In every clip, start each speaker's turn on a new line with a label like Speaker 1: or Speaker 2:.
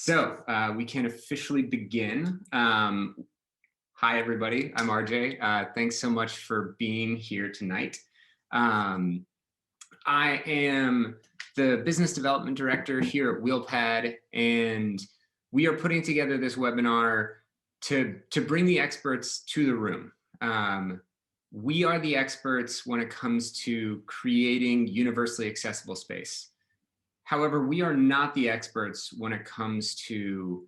Speaker 1: So we can officially begin. Hi, everybody. I'm RJ. Thanks so much for being here tonight. I am the Business Development Director here at WheelPad, and we are putting together this webinar to bring the experts to the room. We are the experts when it comes to creating universally accessible space. However, we are not the experts when it comes to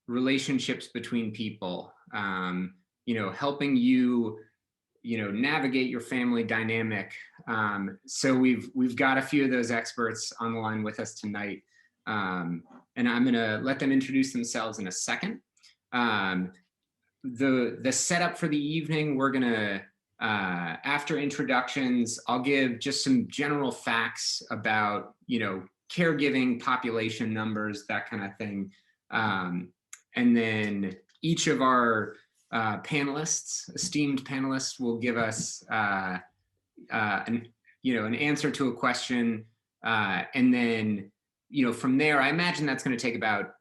Speaker 1: relationships between people, helping you, navigate your family dynamic. So we've got a few of those experts on the line with us tonight, and I'm gonna let them introduce themselves in a second. The setup for the evening, we're gonna, after introductions, I'll give just some general facts about, caregiving, population numbers, that kind of thing. And then each of our esteemed panelists will give us an answer to a question. And then, from there, I imagine that's going to take about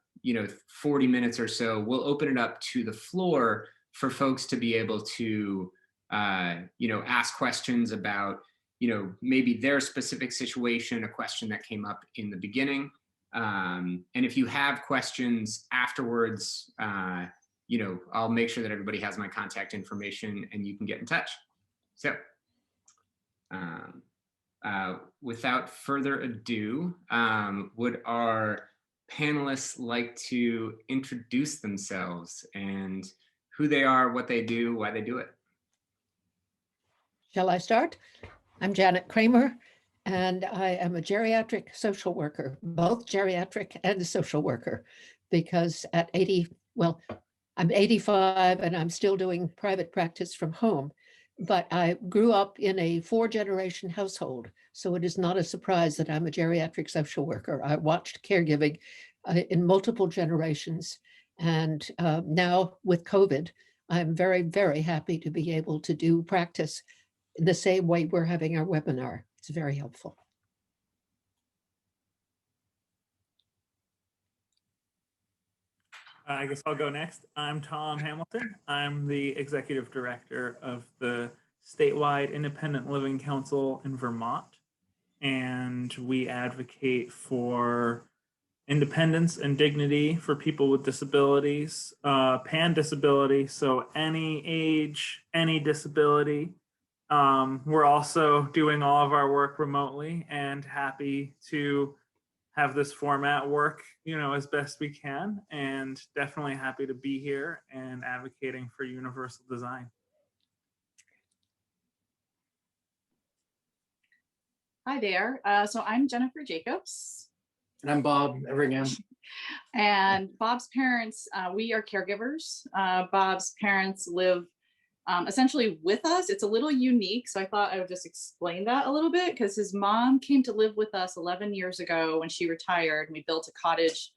Speaker 1: 40 minutes or so. We'll open it up to the floor for folks to be able to ask questions about, maybe their specific situation, a question that came up in the beginning. And if you have questions afterwards, I'll make sure that everybody has my contact information and you can get in touch. So without further ado, would our panelists like to introduce themselves and who they are, what they do, why they do it?
Speaker 2: Shall I start? I'm Janet Cramer, and I am a geriatric social worker, both geriatric and a social worker, because at I'm 85 and I'm still doing private practice from home, but I grew up in a 4-generation household. So it is not a surprise that I'm a geriatric social worker. I watched caregiving in multiple generations. And now with COVID, I'm very, very happy to be able to do practice the same way we're having our webinar. It's very helpful.
Speaker 3: I guess I'll go next. I'm Tom Hamilton. I'm the Executive Director of the Statewide Independent Living Council in Vermont. And we advocate for independence and dignity for people with disabilities, pan disability, so any age, any disability. We're also doing all of our work remotely and happy to have this format work, as best we can, and definitely happy to be here and advocating for universal design.
Speaker 4: Hi there. So I'm Jennifer Jacobs.
Speaker 5: And I'm Bob Everingham.
Speaker 4: And Bob's parents, we are caregivers. Bob's parents live essentially with us. It's a little unique, so I thought I would just explain that a little bit, because his mom came to live with us 11 years ago when she retired. We built a cottage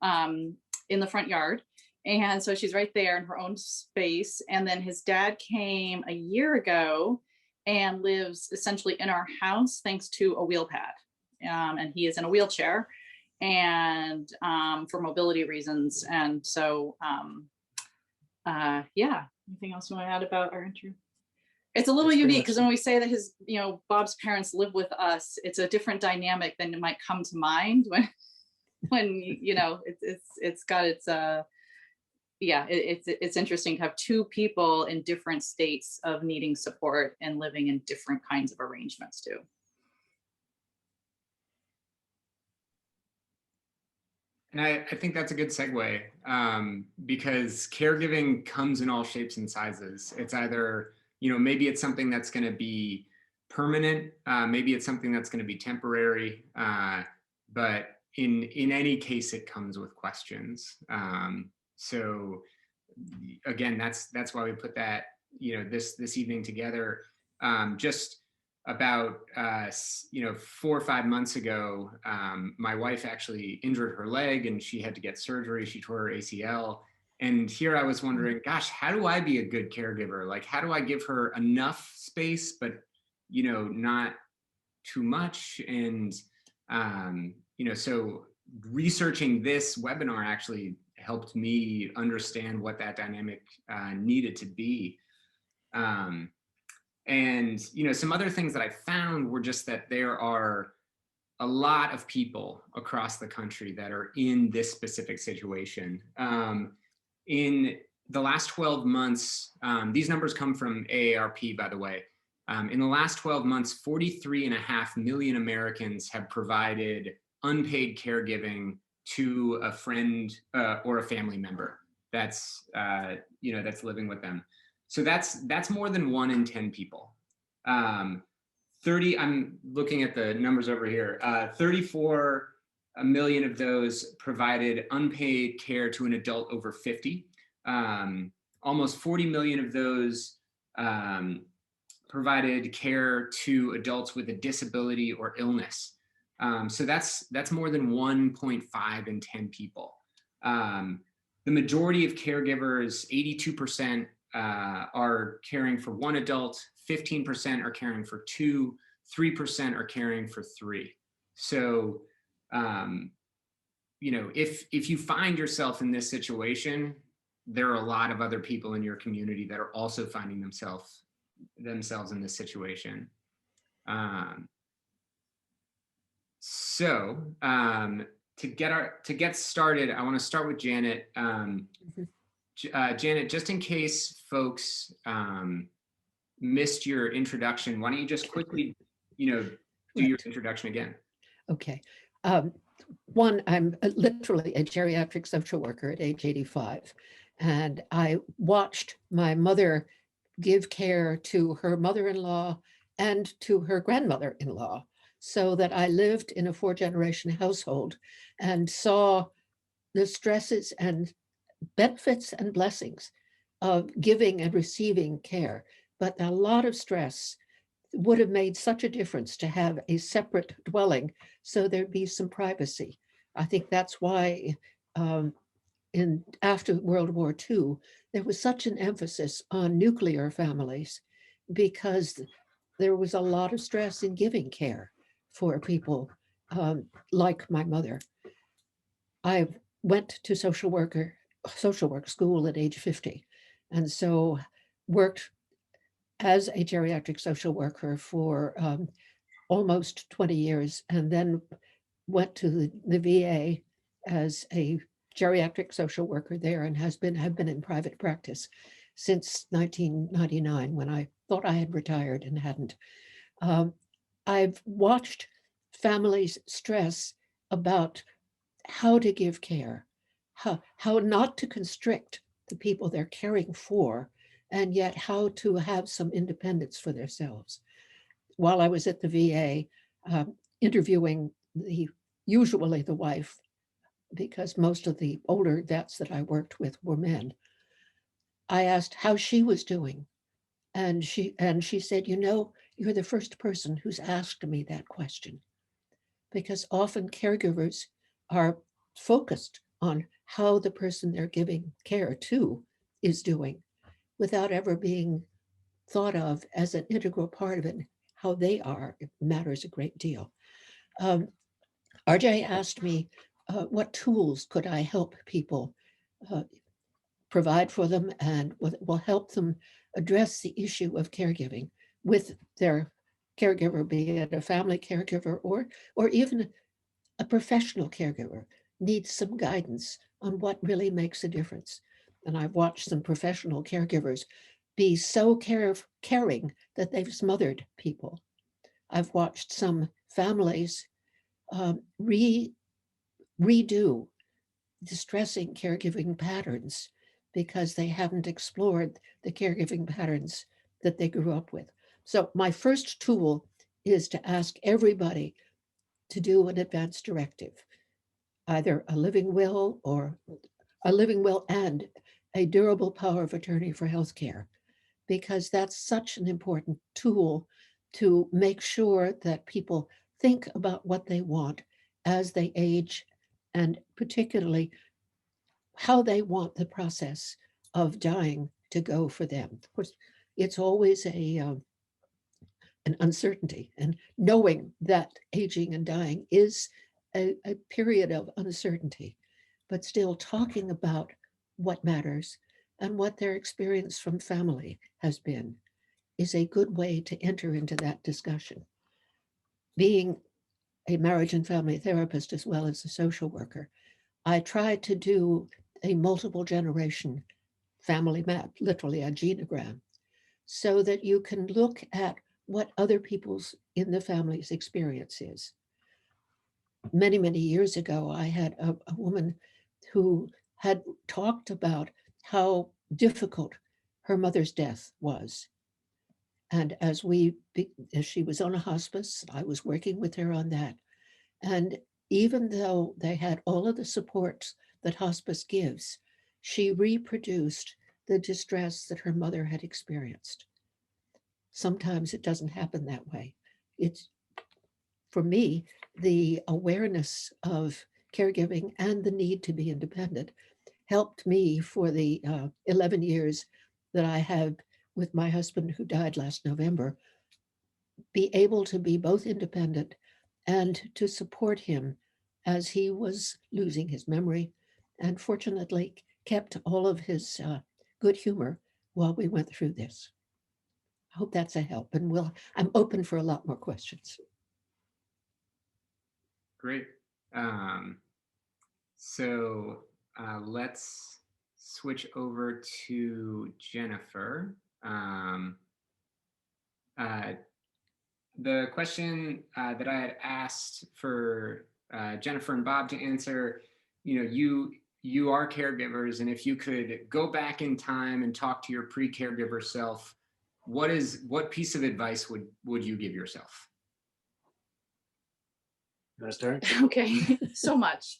Speaker 4: in the front yard, and so she's right there in her own space. And then his dad came a year ago and lives essentially in our house thanks to a WheelPad, and he is in a wheelchair and for mobility reasons. And so yeah. Anything else you want to add about our intro? It's a little unique because when we say that his, Bob's parents live with us, it's a different dynamic than it might come to mind when it's got its it's interesting to have two people in different states of needing support and living in different kinds of arrangements too.
Speaker 1: And I think that's a good segue, because caregiving comes in all shapes and sizes. It's either, maybe it's something that's going to be permanent, maybe it's something that's going to be temporary, but in any case, it comes with questions. So again, that's why we put that, this evening together. Just about 4 or 5 months ago, my wife actually injured her leg and she had to get surgery. She tore her ACL. And here I was wondering, gosh, how do I be a good caregiver? Like, how do I give her enough space, but not too much? And so researching this webinar actually helped me understand what that dynamic needed to be. And, some other things that I found were just that there are a lot of people across the country that are in this specific situation. In the last 12 months, these numbers come from AARP, by the way. In the last 12 months, 43.5 million Americans have provided unpaid caregiving to a friend or a family member that's that's living with them. So that's more than 1 in 10 people. 30, I'm looking at the numbers over here. 34 million of those provided unpaid care to an adult over 50. Almost 40 million of those provided care to adults with a disability or illness. So that's more than 1.5 in 10 people. The majority of caregivers, 82%, are caring for 1 adult, 15% are caring for 2, 3% are caring for 3. So, if you find yourself in this situation, there are a lot of other people in your community that are also finding themselves in this situation. To get started, I want to start with Janet. Janet, just in case folks missed your introduction, why don't you just quickly, do your introduction again?
Speaker 2: Okay. One, I'm literally a geriatric social worker at age 85, and I watched my mother give care to her mother-in-law and to her grandmother-in-law, so that I lived in a 4-generation household and saw the stresses and benefits and blessings of giving and receiving care. But a lot of stress would have made such a difference to have a separate dwelling so there'd be some privacy. I think that's why after World War II, there was such an emphasis on nuclear families, because there was a lot of stress in giving care for people like my mother. I went to social work school at age 50, and so worked as a geriatric social worker for almost 20 years, and then went to the VA as a geriatric social worker there, and have been in private practice since 1999, when I thought I had retired and hadn't. I've watched families stress about how to give care, how not to constrict the people they're caring for, and yet how to have some independence for themselves. While I was at the VA, interviewing usually the wife, because most of the older vets that I worked with were men, I asked how she was doing. And she said, you're the first person who's asked me that question, because often caregivers are focused on how the person they're giving care to is doing, without ever being thought of as an integral part of it. How they are, it matters a great deal. RJ asked me what tools could I help people provide for them, and will help them address the issue of caregiving with their caregiver, be it a family caregiver or even a professional caregiver, needs some guidance on what really makes a difference. And I've watched some professional caregivers be so caring that they've smothered people. I've watched some families redo distressing caregiving patterns because they haven't explored the caregiving patterns that they grew up with. So my first tool is to ask everybody to do an advance directive, either a living will and a durable power of attorney for healthcare, because that's such an important tool to make sure that people think about what they want as they age, and particularly how they want the process of dying to go for them. Of course, it's always an uncertainty, and knowing that aging and dying is a period of uncertainty, but still talking about what matters and what their experience from family has been is a good way to enter into that discussion. Being a marriage and family therapist as well as a social worker, I tried to do a multiple generation family map, literally a genogram, so that you can look at what other people's in the family's experience is. Many, many years ago, I had a woman who had talked about how difficult her mother's death was. And as she was on a hospice, I was working with her on that. And even though they had all of the supports that hospice gives, she reproduced the distress that her mother had experienced. Sometimes it doesn't happen that way. It's, for me, the awareness of caregiving and the need to be independent helped me for the 11 years that I have with my husband who died last November, be able to be both independent and to support him as he was losing his memory and fortunately kept all of his good humor while we went through this. I hope that's a help, and I'm open for a lot more questions.
Speaker 1: Great. So let's switch over to Jennifer. The question that I had asked for Jennifer and Bob to answer, you are caregivers, and if you could go back in time and talk to your pre-caregiver self, what piece of advice would you give yourself?
Speaker 5: You want to start?
Speaker 4: Okay, so much.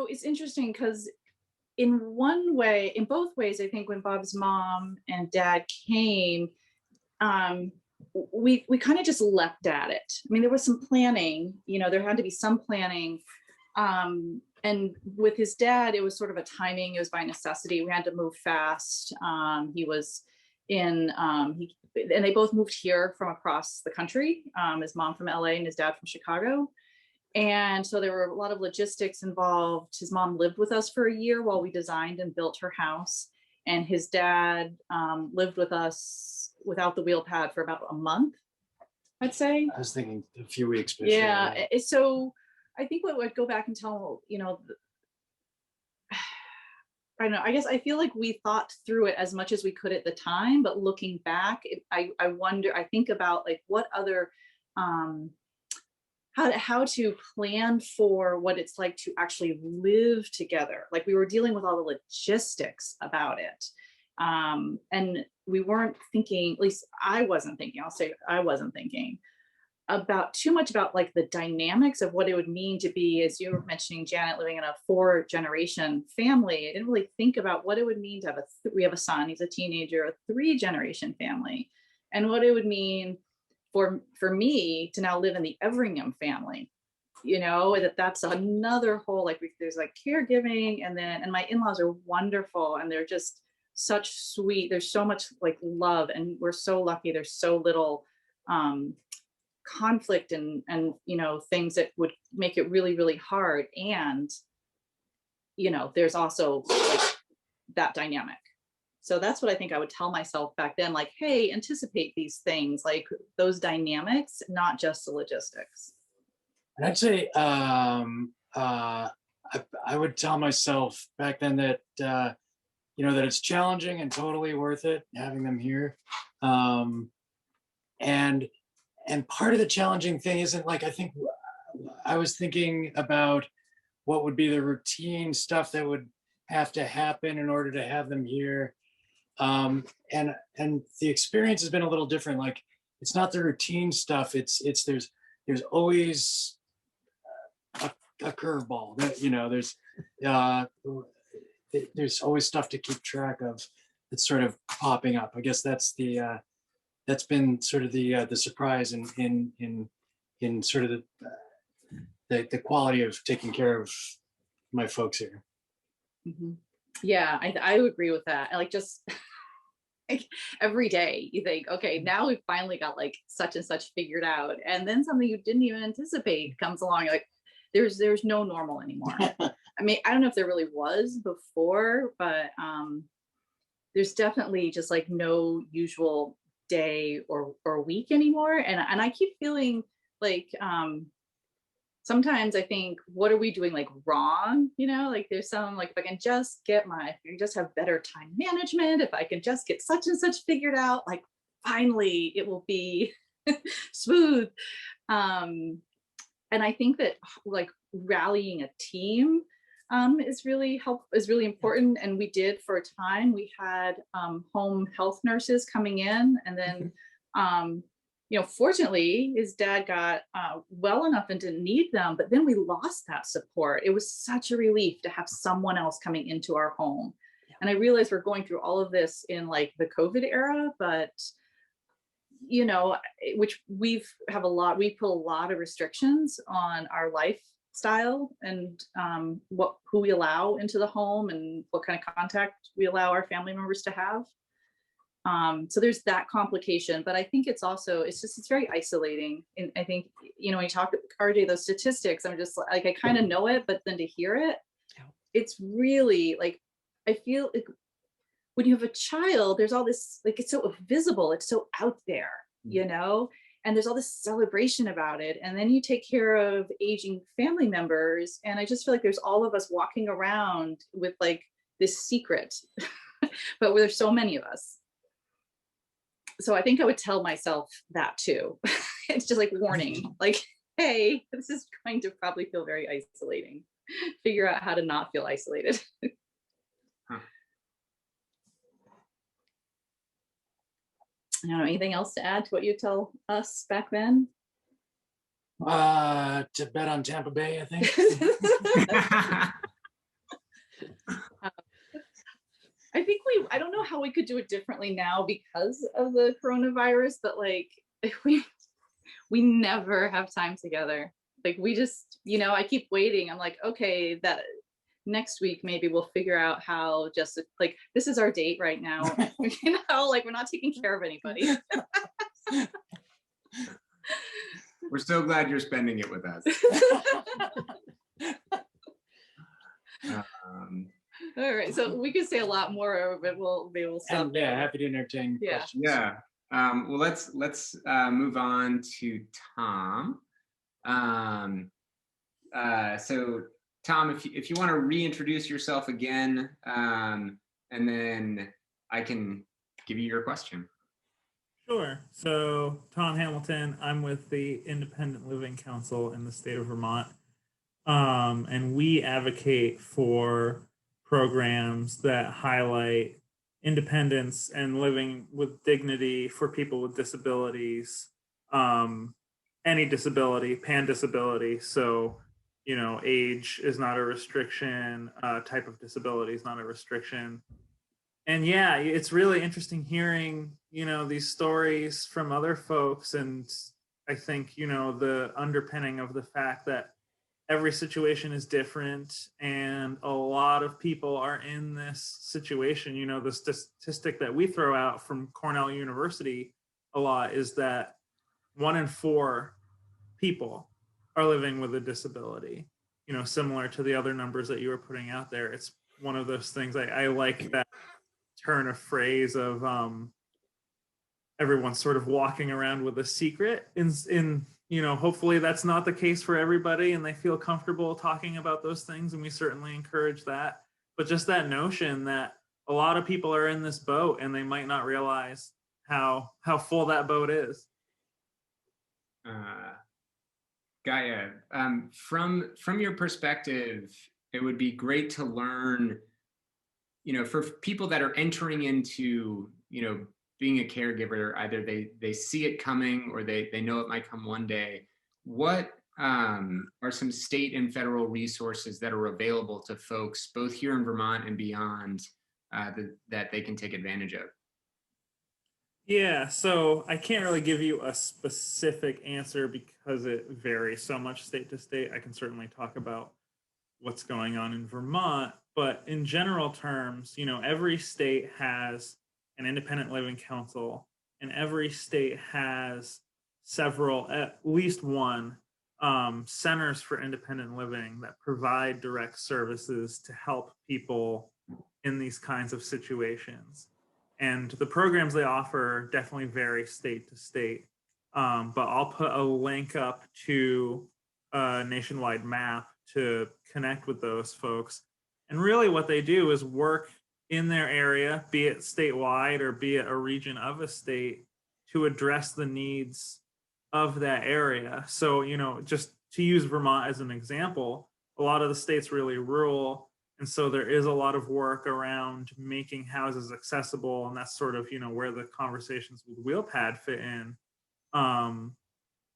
Speaker 4: It's interesting because in both ways, I think when Bob's mom and dad came, we kind of just leapt at it. I mean, there was some planning, there had to be some planning. And with his dad, it was sort of a timing. It was by necessity. We had to move fast. He was and they both moved here from across the country. His mom from LA and his dad from Chicago. And so there were a lot of logistics involved. His mom lived with us for a year while we designed and built her house. And his dad lived with us without the WheelPad for about a month, I'd say.
Speaker 5: I was thinking a few weeks. But
Speaker 4: yeah. Sure. So I think what would go back and tell, I don't know, I guess I feel like we thought through it as much as we could at the time, but looking back, I think about like what other, how to plan for what it's like to actually live together. Like we were dealing with all the logistics about it. And we weren't thinking, at least I wasn't thinking, about too much about like the dynamics of what it would mean to be, as you were mentioning, Janet, living in a 4-generation family. I didn't really think about what it would mean to have we have a son, he's a teenager, a 3-generation family, and what it would mean for me to now live in the Everingham family, that's another whole, like there's like caregiving, and my in-laws are wonderful, and they're just such sweet. There's so much like love, and we're so lucky. There's so little conflict and things that would make it really, really hard. And there's also like that dynamic. So that's what I think I would tell myself back then, like, hey, anticipate these things, like those dynamics, not just the logistics.
Speaker 5: And I'd say I would tell myself back then that that it's challenging and totally worth it having them here. And part of the challenging thing isn't like, I think I was thinking about what would be the routine stuff that would have to happen in order to have them here. And the experience has been a little different. Like it's not the routine stuff. There's always a curveball that, there's always stuff to keep track of that's sort of popping up. I guess that's that's been sort of the surprise in sort of the quality of taking care of my folks here.
Speaker 4: Mm-hmm. Yeah, I would agree with that. Like just like every day you think, okay, now we've finally got like such and such figured out, and then something you didn't even anticipate comes along. You're like, there's no normal anymore. I mean, I don't know if there really was before, but there's definitely just like no usual day or week anymore. And I keep feeling like sometimes I think, what are we doing like wrong? You know, like there's some like, if I can just have better time management, if I can just get such and such figured out, like finally it will be smooth. And I think that like rallying a team is really important. And we did for a time. We had home health nurses coming in, and then fortunately his dad got well enough and didn't need them, but then we lost that support. It was such a relief to have someone else coming into our home. And I realized we're going through all of this in like the COVID era, but which we put a lot of restrictions on our lifestyle and who we allow into the home and what kind of contact we allow our family members to have. So there's that complication, but I think it's very isolating. And I think, when you talk RJ, those statistics, I'm just like, I kind of know it, but then to hear it, it's really like, I feel like when you have a child, there's all this, like, it's so visible, it's so out there, and there's all this celebration about it. And then you take care of aging family members. And I just feel like there's all of us walking around with like this secret, but there's so many of us. So I think I would tell myself that too. It's just like warning, like, hey, this is going to probably feel very isolating. Figure out how to not feel isolated. I don't know, anything else to add to what you tell us back then?
Speaker 5: To bet on Tampa Bay, I think.
Speaker 4: I think I don't know how we could do it differently now because of the coronavirus, but like we never have time together. Like we just, I keep waiting. I'm like, okay, that next week maybe we'll figure out how, just like, this is our date right now. Like we're not taking care of anybody.
Speaker 1: We're so glad you're spending it with us.
Speaker 4: All right, so we could say a lot more, but we'll stop.
Speaker 5: And, yeah, happy to entertain questions.
Speaker 1: Yeah. Well, let's move on to Tom. So Tom, if you want to reintroduce yourself again, and then I can give you your question.
Speaker 3: Sure. So Tom Hamilton, I'm with the Independent Living Council in the state of Vermont. And we advocate for programs that highlight independence and living with dignity for people with disabilities, any disability, pan disability. So, age is not a restriction, type of disability is not a restriction. And yeah, it's really interesting hearing, these stories from other folks. And I think, the underpinning of the fact that every situation is different and a lot of people are in this situation. The statistic that we throw out from Cornell University a lot is that 1 in 4 people are living with a disability, similar to the other numbers that you were putting out there. It's one of those things I like that turn of phrase of everyone's sort of walking around with a secret in hopefully that's not the case for everybody and they feel comfortable talking about those things, and we certainly encourage that. But just that notion that a lot of people are in this boat and they might not realize how full that boat is.
Speaker 1: Gaia, from your perspective, it would be great to learn, for people that are entering into, being a caregiver, either they see it coming or they know it might come one day. What are some state and federal resources that are available to folks both here in Vermont and beyond that they can take advantage of?
Speaker 3: Yeah, so I can't really give you a specific answer because it varies so much state to state. I can certainly talk about what's going on in Vermont, but in general terms, every state has an independent living council, and every state has several, at least one, centers for independent living that provide direct services to help people in these kinds of situations. And the programs they offer definitely vary state to state. But I'll put a link up to a nationwide map to connect with those folks. And really what they do is work in their area, be it statewide or be it a region of a state, to address the needs of that area. So, you know, just to use Vermont as an example, a lot of the state's really rural. And so there is a lot of work around making houses accessible. And that's sort of, you know, where the conversations with WheelPad fit in.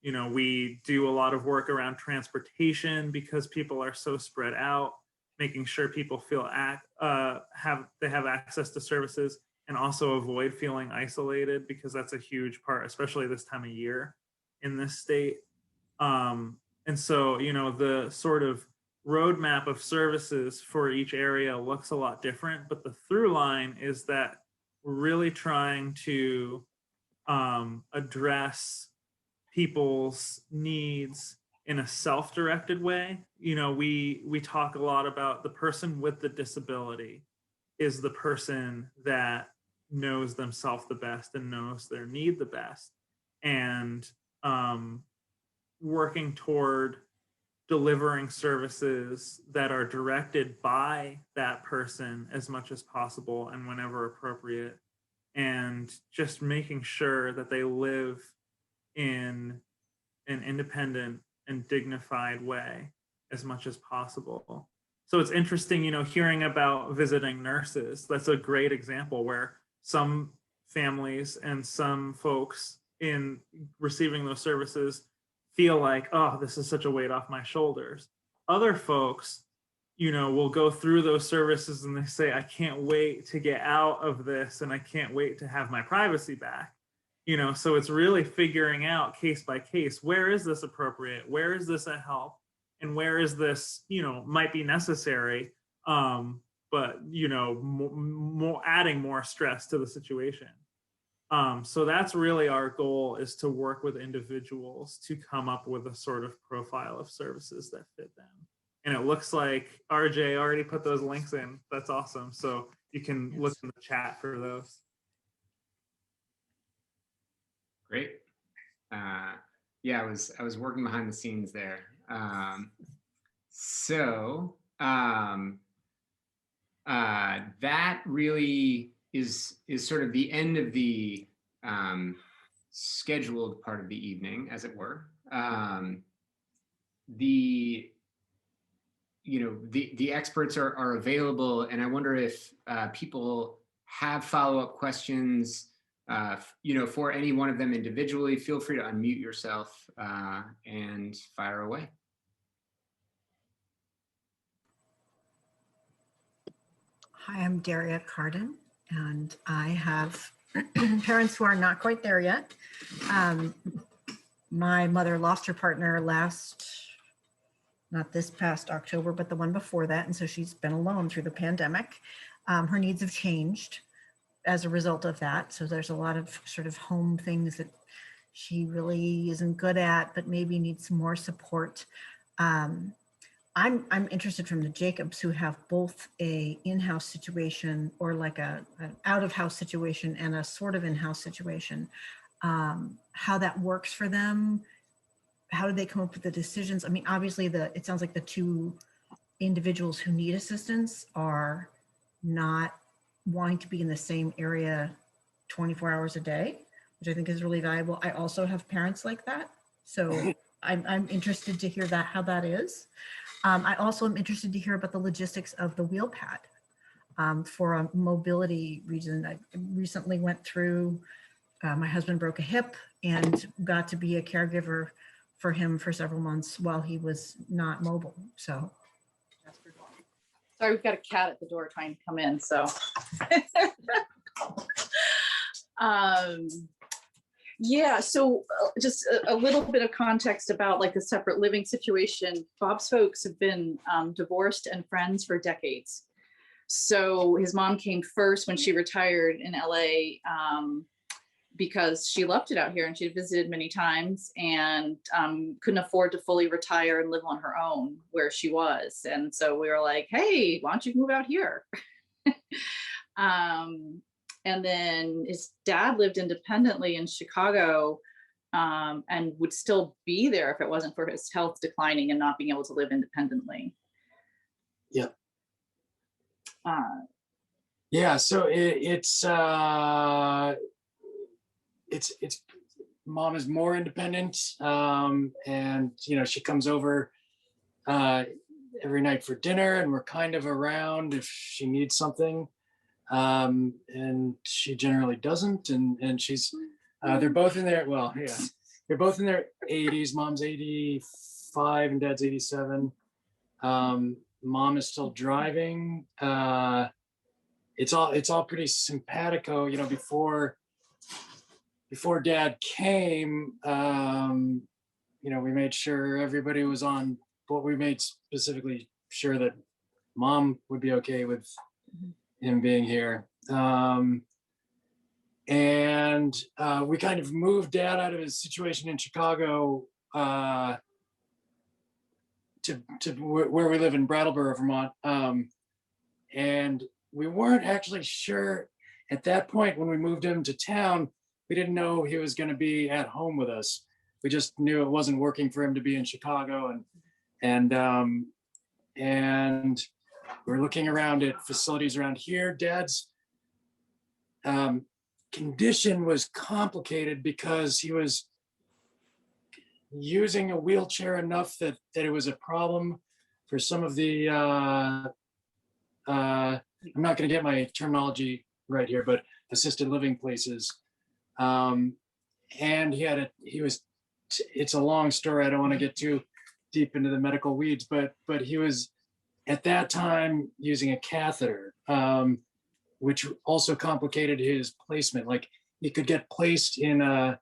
Speaker 3: You know, we do a lot of work around transportation because people are so spread out, making sure people feel have access to services, and also avoid feeling isolated, because that's a huge part, especially this time of year in this state. And so, you know, the sort of roadmap of services for each area looks a lot different, but the through line is that we're really trying to address people's needs in a self-directed way. You know, we talk a lot about the person with the disability is the person that knows themselves the best and knows their need the best. And working toward delivering services that are directed by that person as much as possible and whenever appropriate, and just making sure that they live in an independent and dignified way as much as possible. So it's interesting, you know, hearing about visiting nurses. That's a great example where some families and some folks in receiving those services feel like, oh, this is such a weight off my shoulders. Other folks, you know, will go through those services and they say, I can't wait to get out of this and I can't wait to have my privacy back. You know, so it's really figuring out case by case, where is this appropriate? Where is this a help? And where is this, you know, might be necessary, but, you know, adding more stress to the situation. So that's really our goal, is to work with individuals to come up with a sort of profile of services that fit them. And it looks like RJ already put those links in. That's awesome. So you can look in the chat for those.
Speaker 1: Great. Yeah, I was working behind the scenes there. That really is sort of the end of the scheduled part of the evening, as it were. The experts are available, and I wonder if people have follow-up questions. For any one of them individually, feel free to unmute yourself and fire away.
Speaker 6: Hi, I'm Daria Cardin, and I have parents who are not quite there yet. My mother lost her partner not this past October, but the one before that, and so she's been alone through the pandemic. Her needs have changed as a result of that. So there's a lot of sort of home things that she really isn't good at, but maybe needs some more support. I'm interested from the Jacobs, who have both a in-house situation or like an out-of-house situation and a sort of in-house situation. How that works for them. How do they come up with the decisions? I mean, obviously it sounds like the two individuals who need assistance are not wanting to be in the same area 24 hours a day, which I think is really valuable. I also have parents like that. So I'm interested to hear how that is. I also am interested to hear about the logistics of the WheelPad for a mobility reason. I recently went through, my husband broke a hip and got to be a caregiver for him for several months while he was not mobile. So that's pretty cool.
Speaker 4: Sorry, we've got a cat at the door trying to come in, so. Yeah, so just a little bit of context about like the separate living situation. Bob's folks have been divorced and friends for decades. So his mom came first when she retired in LA, because she loved it out here and she visited many times, and couldn't afford to fully retire and live on her own where she was. And so we were like, hey, why don't you move out here? And then his dad lived independently in Chicago, and would still be there if it wasn't for his health declining and not being able to live independently.
Speaker 5: Yeah. Yeah. So it's mom is more independent, and she comes over every night for dinner, and we're kind of around if she needs something, and she generally doesn't, and she's they're both in their, well, yeah, they're both in their 80s. Mom's 85 and dad's 87. Mom is still driving. It's all pretty simpatico, before dad came. We made sure everybody was on, but we made specifically sure that mom would be okay with him being here. And we kind of moved dad out of his situation in Chicago to where we live in Brattleboro, Vermont. And we weren't actually sure at that point when we moved him to town. We didn't know he was going to be at home with us. We just knew it wasn't working for him to be in Chicago, and we're looking around at facilities around here. Dad's condition was complicated because he was using a wheelchair enough that it was a problem for some of the I'm not going to get my terminology right here, but assisted living places. And it's a long story. I don't want to get too deep into the medical weeds, but he was at that time using a catheter, which also complicated his placement. Like, he could get placed in a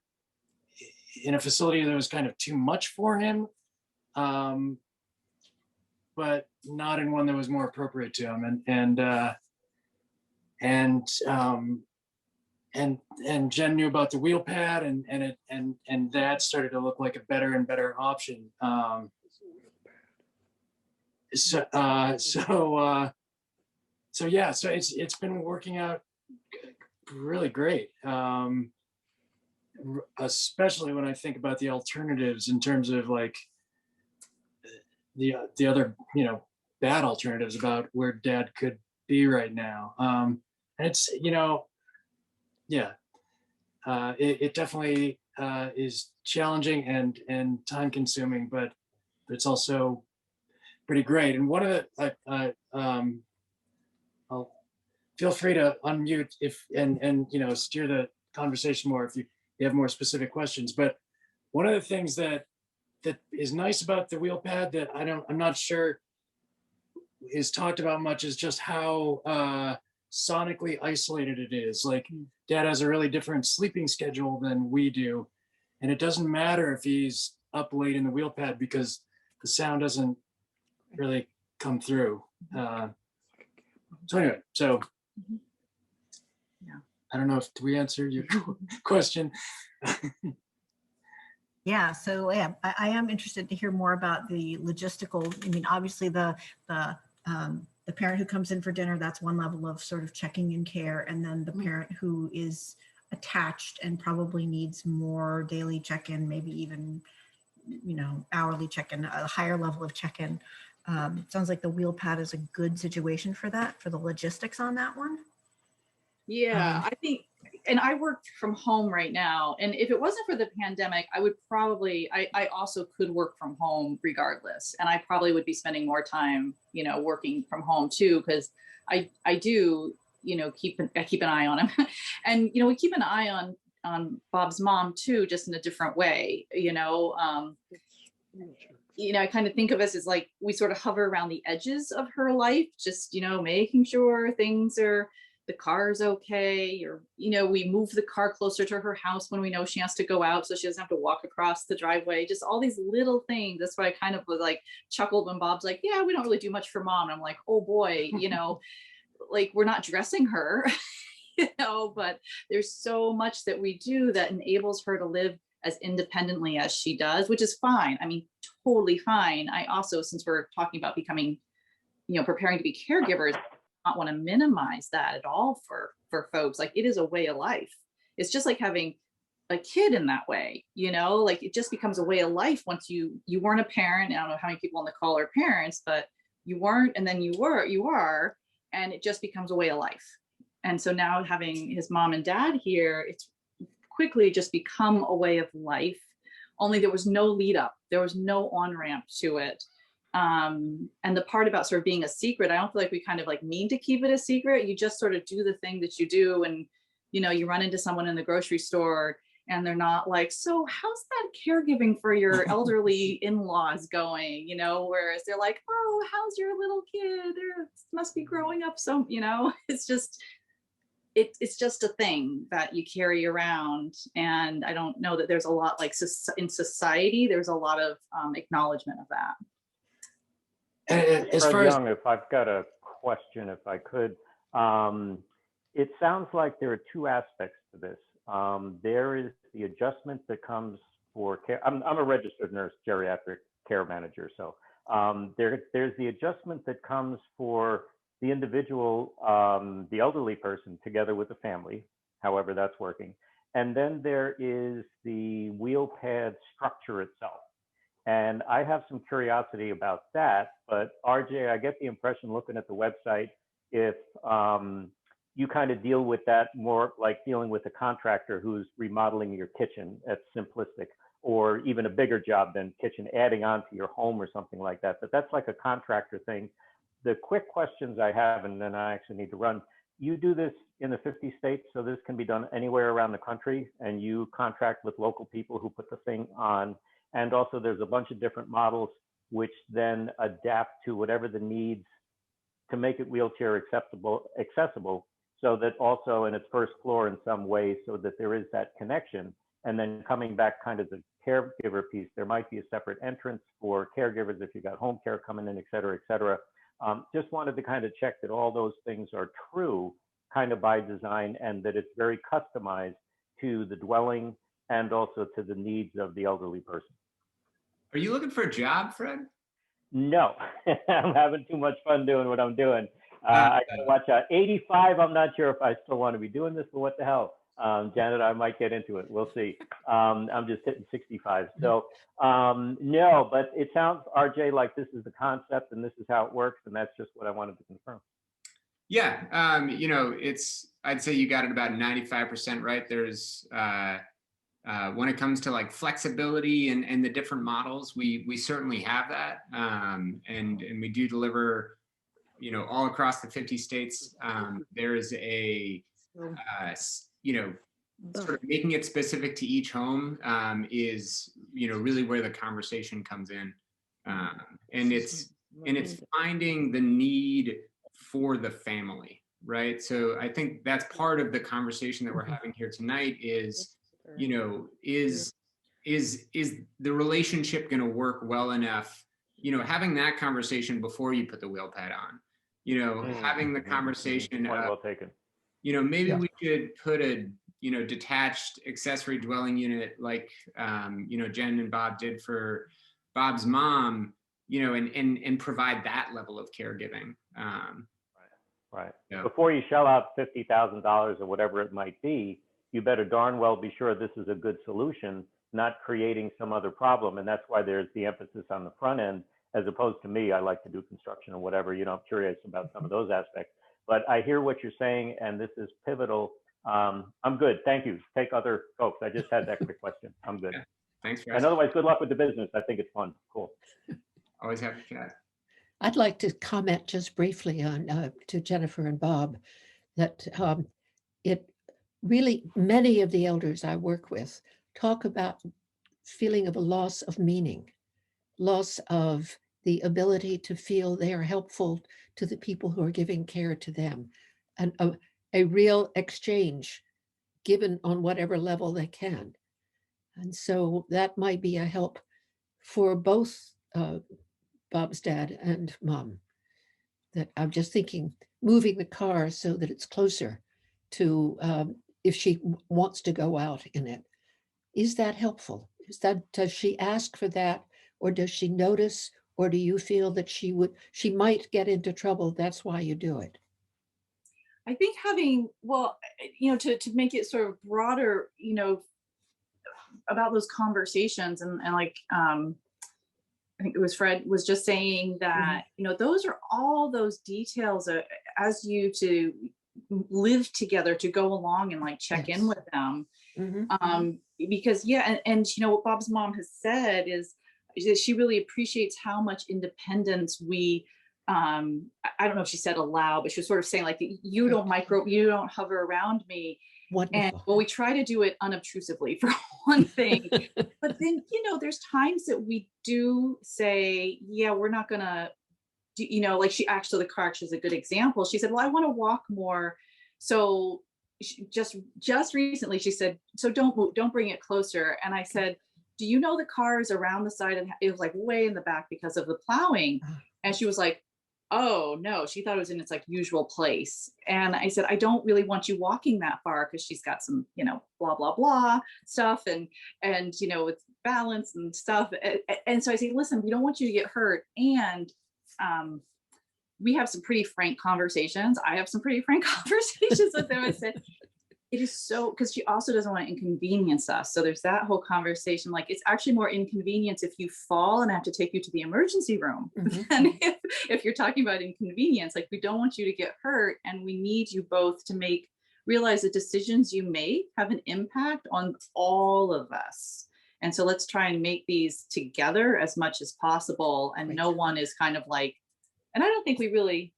Speaker 5: facility that was kind of too much for him, but not in one that was more appropriate to him. And Jen knew about the WheelPad, and that started to look like a better and better option. So it's been working out really great, especially when I think about the alternatives in terms of like the other bad alternatives about where dad could be right now. And it's it definitely is challenging and time consuming, but it's also pretty great. And one of the I'll feel free to unmute and steer the conversation more if you have more specific questions. But one of the things that is nice about the WheelPad that I'm not sure is talked about much is just how sonically isolated it is. Like, dad has a really different sleeping schedule than we do, and it doesn't matter if he's up late in the WheelPad because the sound doesn't really come through. So anyway,
Speaker 4: Yeah.
Speaker 5: I don't know if we answer your question.
Speaker 6: Yeah, so yeah, I am interested to hear more about the logistical. I mean, obviously the parent who comes in for dinner, that's one level of sort of checking in care, and then the parent who is attached and probably needs more daily check-in, maybe even hourly check-in, a higher level of check-in. It sounds like the WheelPad is a good situation for that, for the logistics on that one.
Speaker 4: Yeah, I think, and I work from home right now, and if it wasn't for the pandemic, I would probably, I also could work from home regardless, and I probably would be spending more time, working from home too, because I do, keep an eye on him, and we keep an eye on Bob's mom too, just in a different way, I kind of think of us as like, we sort of hover around the edges of her life, just, making sure the car's okay, or, we move the car closer to her house when we know she has to go out so she doesn't have to walk across the driveway, just all these little things. That's why I kind of was like chuckled when Bob's like, yeah, we don't really do much for mom. And I'm like, oh boy, like we're not dressing her, you know, but there's so much that we do that enables her to live as independently as she does, which is fine. I mean, totally fine. I also, since we're talking about becoming, you know, preparing to be caregivers, not want to minimize that at all for folks. Like, it is a way of life. It's just like having a kid in that way, you know, like it just becomes a way of life once you weren't a parent. I don't know how many people on the call are parents, but you weren't, and then you are, and it just becomes a way of life. And so now having his mom and dad here, it's quickly just become a way of life. Only there was no lead up, there was no on ramp to it. And the part about sort of being a secret, I don't feel like we kind of like mean to keep it a secret. You just sort of do the thing that you do, and you know, you run into someone in the grocery store and they're not like, so how's that caregiving for your elderly in-laws going? You know, whereas they're like, oh, how's your little kid? They must be growing up. So, you know, it's just a thing that you carry around. And I don't know that there's a lot like in society, there's a lot of acknowledgement of that.
Speaker 5: And as
Speaker 7: Fred
Speaker 5: far as
Speaker 7: Young, if I've got a question, if I could, it sounds like there are two aspects to this. There is the adjustment that comes for care. I'm a registered nurse, geriatric care manager. So there's the adjustment that comes for the individual, the elderly person together with the family, however that's working. And then there is the WheelPad structure itself. And I have some curiosity about that, but RJ, I get the impression looking at the website, if you kind of deal with that more like dealing with a contractor who's remodeling your kitchen, that's simplistic, or even a bigger job than kitchen, adding on to your home or something like that. But that's like a contractor thing. The quick questions I have, and then I actually need to run, you do this in the 50 states, so this can be done anywhere around the country, and you contract with local people who put the thing on. And also there's a bunch of different models which then adapt to whatever the needs to make it wheelchair accessible, so that also in its first floor in some way, so that there is that connection. And then coming back kind of the caregiver piece, there might be a separate entrance for caregivers if you got home care coming in, et cetera, et cetera. Just wanted to kind of check that all those things are true kind of by design, and that it's very customized to the dwelling and also to the needs of the elderly person.
Speaker 1: Are you looking for a job, Fred?
Speaker 7: No, I'm having too much fun doing what I'm doing. I gotta watch out. 85, I'm not sure if I still want to be doing this, but what the hell? Janet, I might get into it. We'll see. I'm just hitting 65. So no, but it sounds, RJ, like this is the concept and this is how it works. And that's just what I wanted to confirm.
Speaker 1: Yeah, you know, I'd say you got it about 95% right. There's, when it comes to like flexibility and the different models, we certainly have that. And we do deliver, you know, all across the 50 states. There is a, you know, sort of making it specific to each home is, you know, really where the conversation comes in. And it's finding the need for the family, right? So I think that's part of the conversation that we're having here tonight is, you know, is the relationship going to work well enough? You know, having that conversation before you put the WheelPad on, you know, having the conversation
Speaker 7: Point
Speaker 1: of,
Speaker 7: well taken.
Speaker 1: you know, maybe we could put a, you know, detached accessory dwelling unit like, you know, Jen and Bob did for Bob's mom, you know, and provide that level of caregiving.
Speaker 7: Right.
Speaker 1: Yeah.
Speaker 7: Before you shell out $50,000 or whatever it might be, you better darn well be sure this is a good solution, not creating some other problem. And that's why there's the emphasis on the front end, as opposed to me. I like to do construction or whatever, you know, I'm curious about some of those aspects. But I hear what you're saying, and this is pivotal. I'm good. Thank you. Take other folks. I just had that quick question. I'm good.
Speaker 1: Yeah. Thanks for
Speaker 7: And
Speaker 1: asking.
Speaker 7: otherwise, good luck with the business. I think it's fun. Cool.
Speaker 1: Always happy to chat.
Speaker 2: I'd like to comment just briefly on to Jennifer and Bob that it really, many of the elders I work with talk about feeling of a loss of meaning, loss of the ability to feel they are helpful to the people who are giving care to them, and a real exchange given on whatever level they can. And so that might be a help for both Bob's dad and mom. that I'm just thinking, moving the car so that it's closer to, if she wants to go out in it. Is that helpful? Does she ask for that, or does she notice, or do you feel that she might get into trouble, that's why you do it?
Speaker 4: I think having, well, to make it sort of broader, about those conversations and like, I think it was Fred was just saying that, those are all those details as you to live together, to go along and like check in
Speaker 2: Yes.
Speaker 4: with them.
Speaker 2: Mhm.
Speaker 4: Because and what Bob's mom has said is that she really appreciates how much independence we I don't know if she said allow, but she was sort of saying like, you don't hover around me. And
Speaker 2: Wonderful.
Speaker 4: well, we try to do it unobtrusively for one thing, but then, there's times that we do say, yeah, we're not gonna do, like she actually, the car actually is a good example. She said, well, I want to walk more. So just recently she said, so don't bring it closer. And I said, do you know the car is around the side, and it was like way in the back because of the plowing? And she was like, oh no, she thought it was in its like usual place. And I said, I don't really want you walking that far, because she's got some, blah, blah, blah stuff and with balance and stuff. And so I say, listen, we don't want you to get hurt. And we have some pretty frank conversations. I have some pretty frank conversations with them. I said, it is so, because she also doesn't want to inconvenience us. So there's that whole conversation. Like, it's actually more inconvenience if you fall and I have to take you to the emergency room than if you're talking about inconvenience. Like, we don't want you to get hurt, and we need you both to realize the decisions you make have an impact on all of us. And so let's try and make these together as much as possible. And no one is kind of like, and I don't think we really,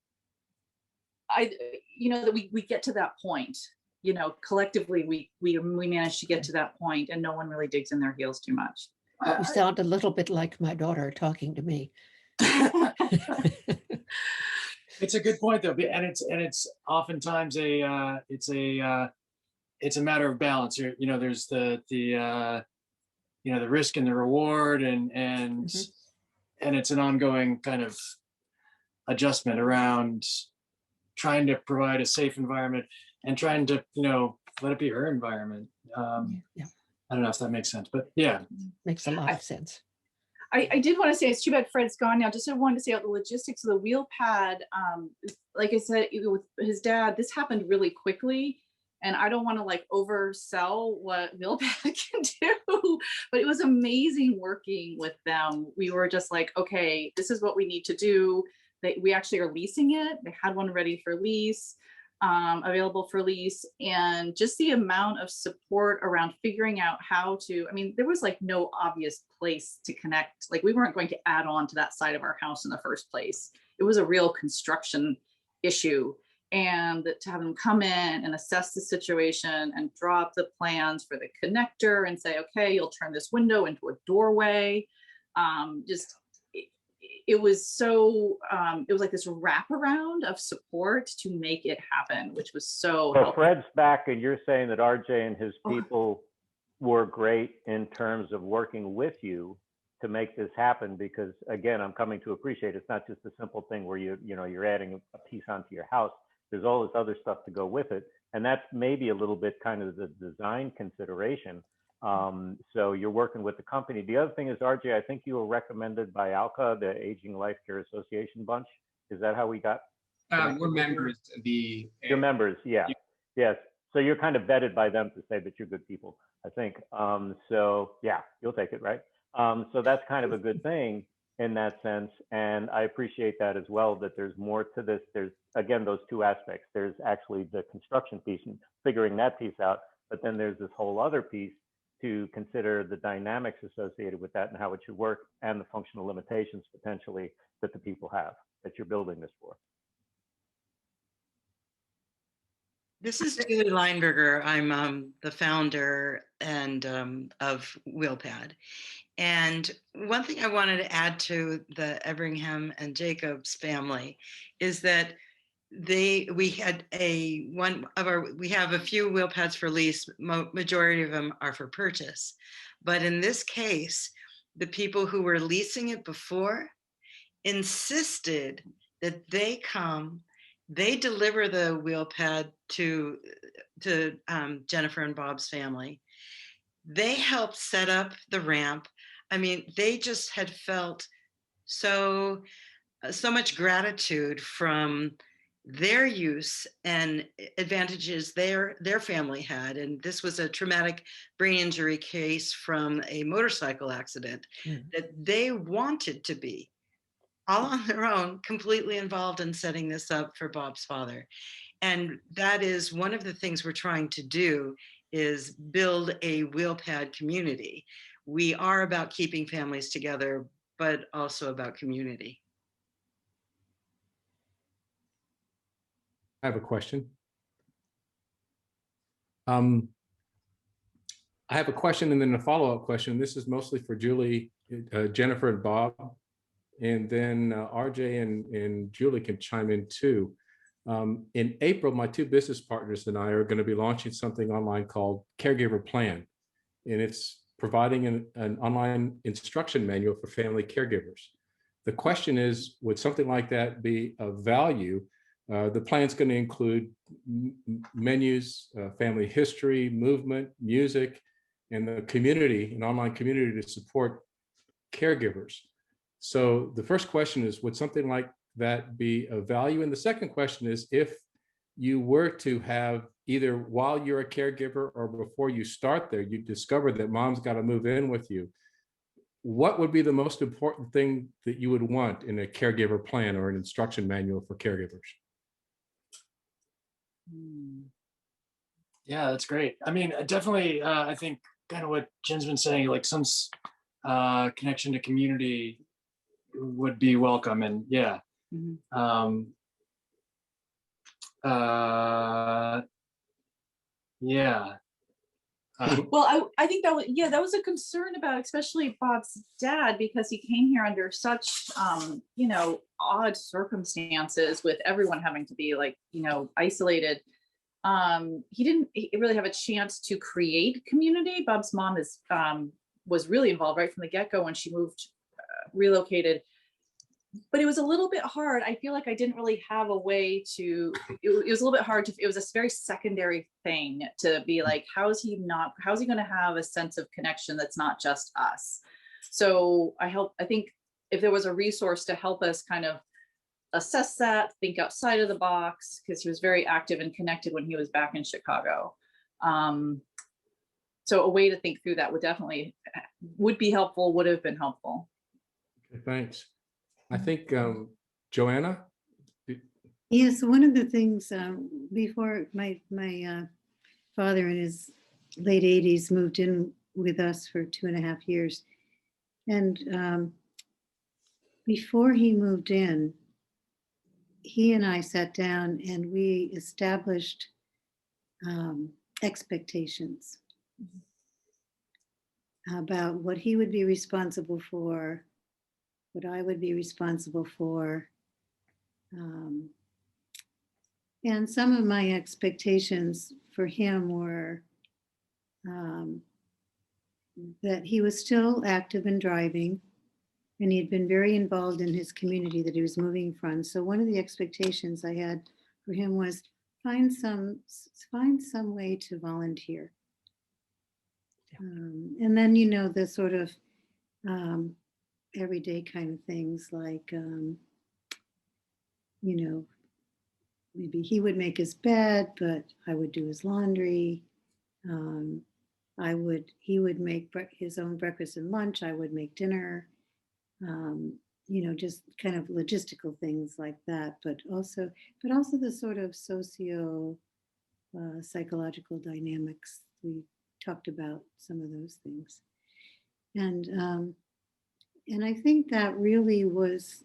Speaker 4: that we get to that point. Collectively, we managed to get to that point, and no one really digs in their heels too much.
Speaker 2: You sound a little bit like my daughter talking to me.
Speaker 5: It's a good point though, and it's oftentimes it's a matter of balance. There's the risk and the reward, and it's an ongoing kind of adjustment around trying to provide a safe environment and trying to, let it be her environment. I don't know if that makes sense, but yeah.
Speaker 2: Makes a lot of sense.
Speaker 4: I did want to say, it's too bad Fred's gone now. Just I wanted to say about the logistics of the WheelPad. Like I said, with his dad, this happened really quickly, and I don't want to like oversell what WheelPad can do, but it was amazing working with them. We were just like, okay, this is what we need to do. We actually are leasing it. They had one ready for lease, available for lease, and just the amount of support around figuring out how to, there was like no obvious place to connect. Like, we weren't going to add on to that side of our house in the first place. It was a real construction issue. And to have them come in and assess the situation and draw up the plans for the connector and say, okay, you'll turn this window into a doorway. It was so, it was like this wraparound of support to make it happen, which was so helpful.
Speaker 7: Fred's back, and you're saying that RJ and his people were great in terms of working with you to make this happen, because again, I'm coming to appreciate it's not just a simple thing where you're adding a piece onto your house. There's all this other stuff to go with it. And that's maybe a little bit kind of the design consideration. So you're working with the company. The other thing is, RJ, I think you were recommended by ALCA, the Aging Life Care Association bunch. Is that how we got?
Speaker 1: We're members of the.
Speaker 7: You're members, yeah. Yes. So you're kind of vetted by them to say that you're good people, I think. So yeah, you'll take it, right? So that's kind of a good thing in that sense. And I appreciate that as well, that there's more to this. There's, again, those two aspects. There's actually the construction piece and figuring that piece out, but then there's this whole other piece to consider the dynamics associated with that and how it should work, and the functional limitations potentially that the people have that you're building this for.
Speaker 8: This is Julie Leinberger. I'm the founder and of WheelPad. And one thing I wanted to add to the Everingham and Jacobs family is that we have a few WheelPads for lease. Majority of them are for purchase, but in this case, the people who were leasing it before insisted that they come, they deliver the WheelPad to Jennifer and Bob's family. They helped set up the ramp. I mean, they just had felt so much gratitude from their use and advantages their family had. And this was a traumatic brain injury case from a motorcycle accident that they wanted to be all on their own, completely involved in setting this up for Bob's father. And that is one of the things we're trying to do, is build a WheelPad community. We are about keeping families together, but also about community.
Speaker 9: I have a question. I have a question and then a follow-up question. This is mostly for Julie, Jennifer, and Bob, and then RJ and Julie can chime in too. In April, my two business partners and I are going to be launching something online called Caregiver Plan, and it's providing an online instruction manual for family caregivers. The question is, would something like that be of value? The plan's going to include menus, family history, movement, music, and the community, an online community to support caregivers. So the first question is, would something like that be of value? And the second question is, if you were to have, either while you're a caregiver or before you start there, you discover that mom's got to move in with you, what would be the most important thing that you would want in a caregiver plan or an instruction manual for caregivers?
Speaker 5: Yeah, that's great. I mean, definitely, I think kind of what Jen's been saying, like some connection to community would be welcome. And yeah. Yeah.
Speaker 4: Well, I think that was a concern about, especially Bob's dad, because he came here under such odd circumstances, with everyone having to be isolated. He didn't really have a chance to create community. Bob's mom was really involved right from the get-go when she moved, relocated. But it was a little bit hard. I feel like I didn't really have a way to, it was a little bit hard to, it was a very secondary thing to be like, how is he going to have a sense of connection that's not just us? So I think if there was a resource to help us kind of assess that, think outside of the box, because he was very active and connected when he was back in Chicago. So a way to think through that would be helpful, would have been helpful.
Speaker 9: Okay, thanks. I think Joanna?
Speaker 10: Yes, one of the things before my father in his late 80s moved in with us for 2.5 years. And before he moved in, he and I sat down and we established expectations about what he would be responsible for, what I would be responsible for. And some of my expectations for him were that he was still active and driving, and he had been very involved in his community that he was moving from. So one of the expectations I had for him was find some way to volunteer. And then, the sort of everyday kind of things like, maybe he would make his bed, but I would do his laundry. He would make his own breakfast and lunch. I would make dinner. Just kind of logistical things like that, but also the sort of psychological dynamics. We talked about some of those things. And I think that really was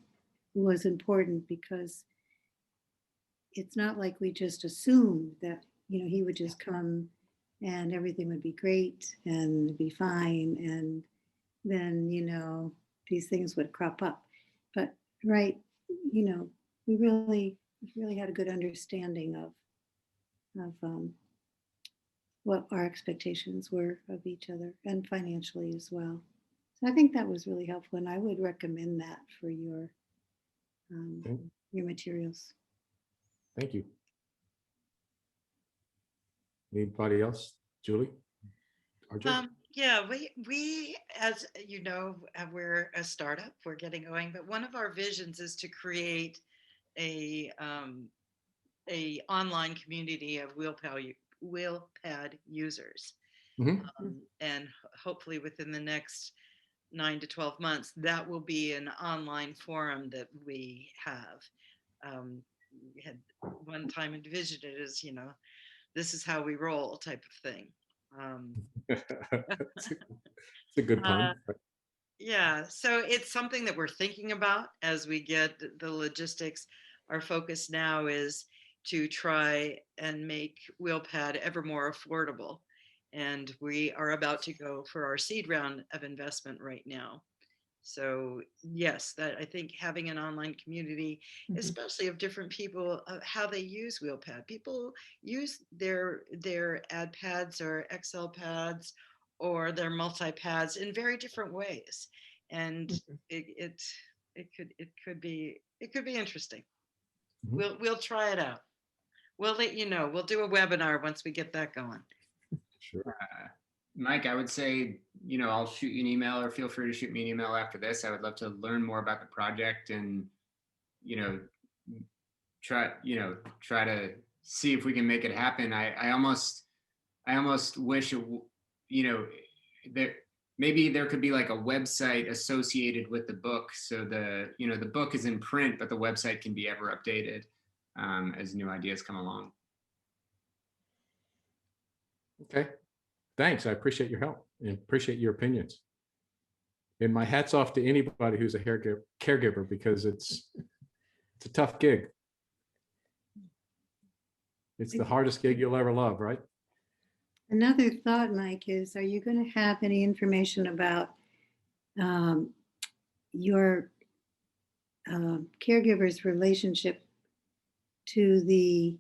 Speaker 10: important, because it's not like we just assumed that, he would just come and everything would be great and be fine. And then, these things would crop up. But, right, we really had a good understanding of what our expectations were of each other, and financially as well. So I think that was really helpful, and I would recommend that for your your materials.
Speaker 9: Thank you. Anybody else? Julie? RJ?
Speaker 8: Yeah, we, as you know, we're a startup. We're getting going, but one of our visions is to create a online community of WheelPad users,
Speaker 9: Mhm.
Speaker 8: and hopefully within the next 9 to 12 months, that will be an online forum that we have. We had one time envisioned it as, this is how we roll type of thing.
Speaker 9: It's a good pun.
Speaker 8: Yeah, so it's something that we're thinking about as we get the logistics. Our focus now is to try and make WheelPad ever more affordable. And we are about to go for our seed round of investment right now. So yes, that I think having an online community, especially of different people, how they use WheelPad. People use their ad pads or Excel pads or their multi-pads in very different ways, and it could be interesting. We'll try it out. We'll let you know. We'll do a webinar once we get that going.
Speaker 9: Sure.
Speaker 1: Mike, I would say, I'll shoot you an email, or feel free to shoot me an email after this. I would love to learn more about the project and, try to see if we can make it happen. I almost wish, there maybe there could be like a website associated with the book. So the book is in print, but the website can be ever updated as new ideas come along.
Speaker 9: Okay. Thanks. I appreciate your help and appreciate your opinions. And my hat's off to anybody who's a caregiver, because it's a tough gig. It's the hardest gig you'll ever love, right?
Speaker 10: Another thought, Mike, is are you going to have any information about your caregiver's relationship to the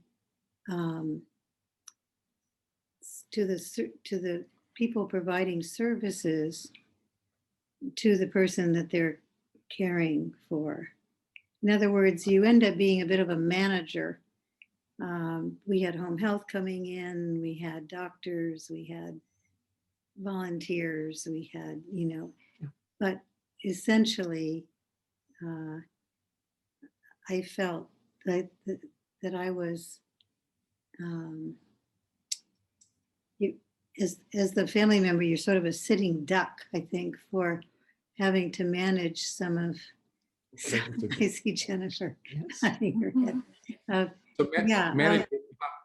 Speaker 10: people providing services to the person that they're caring for? In other words, you end up being a bit of a manager. We had home health coming in, we had doctors, we had volunteers, we had, but essentially, I felt that I was, as the family member, you're sort of a sitting duck, I think, for having to manage some of. I see Jennifer nodding her head.
Speaker 9: So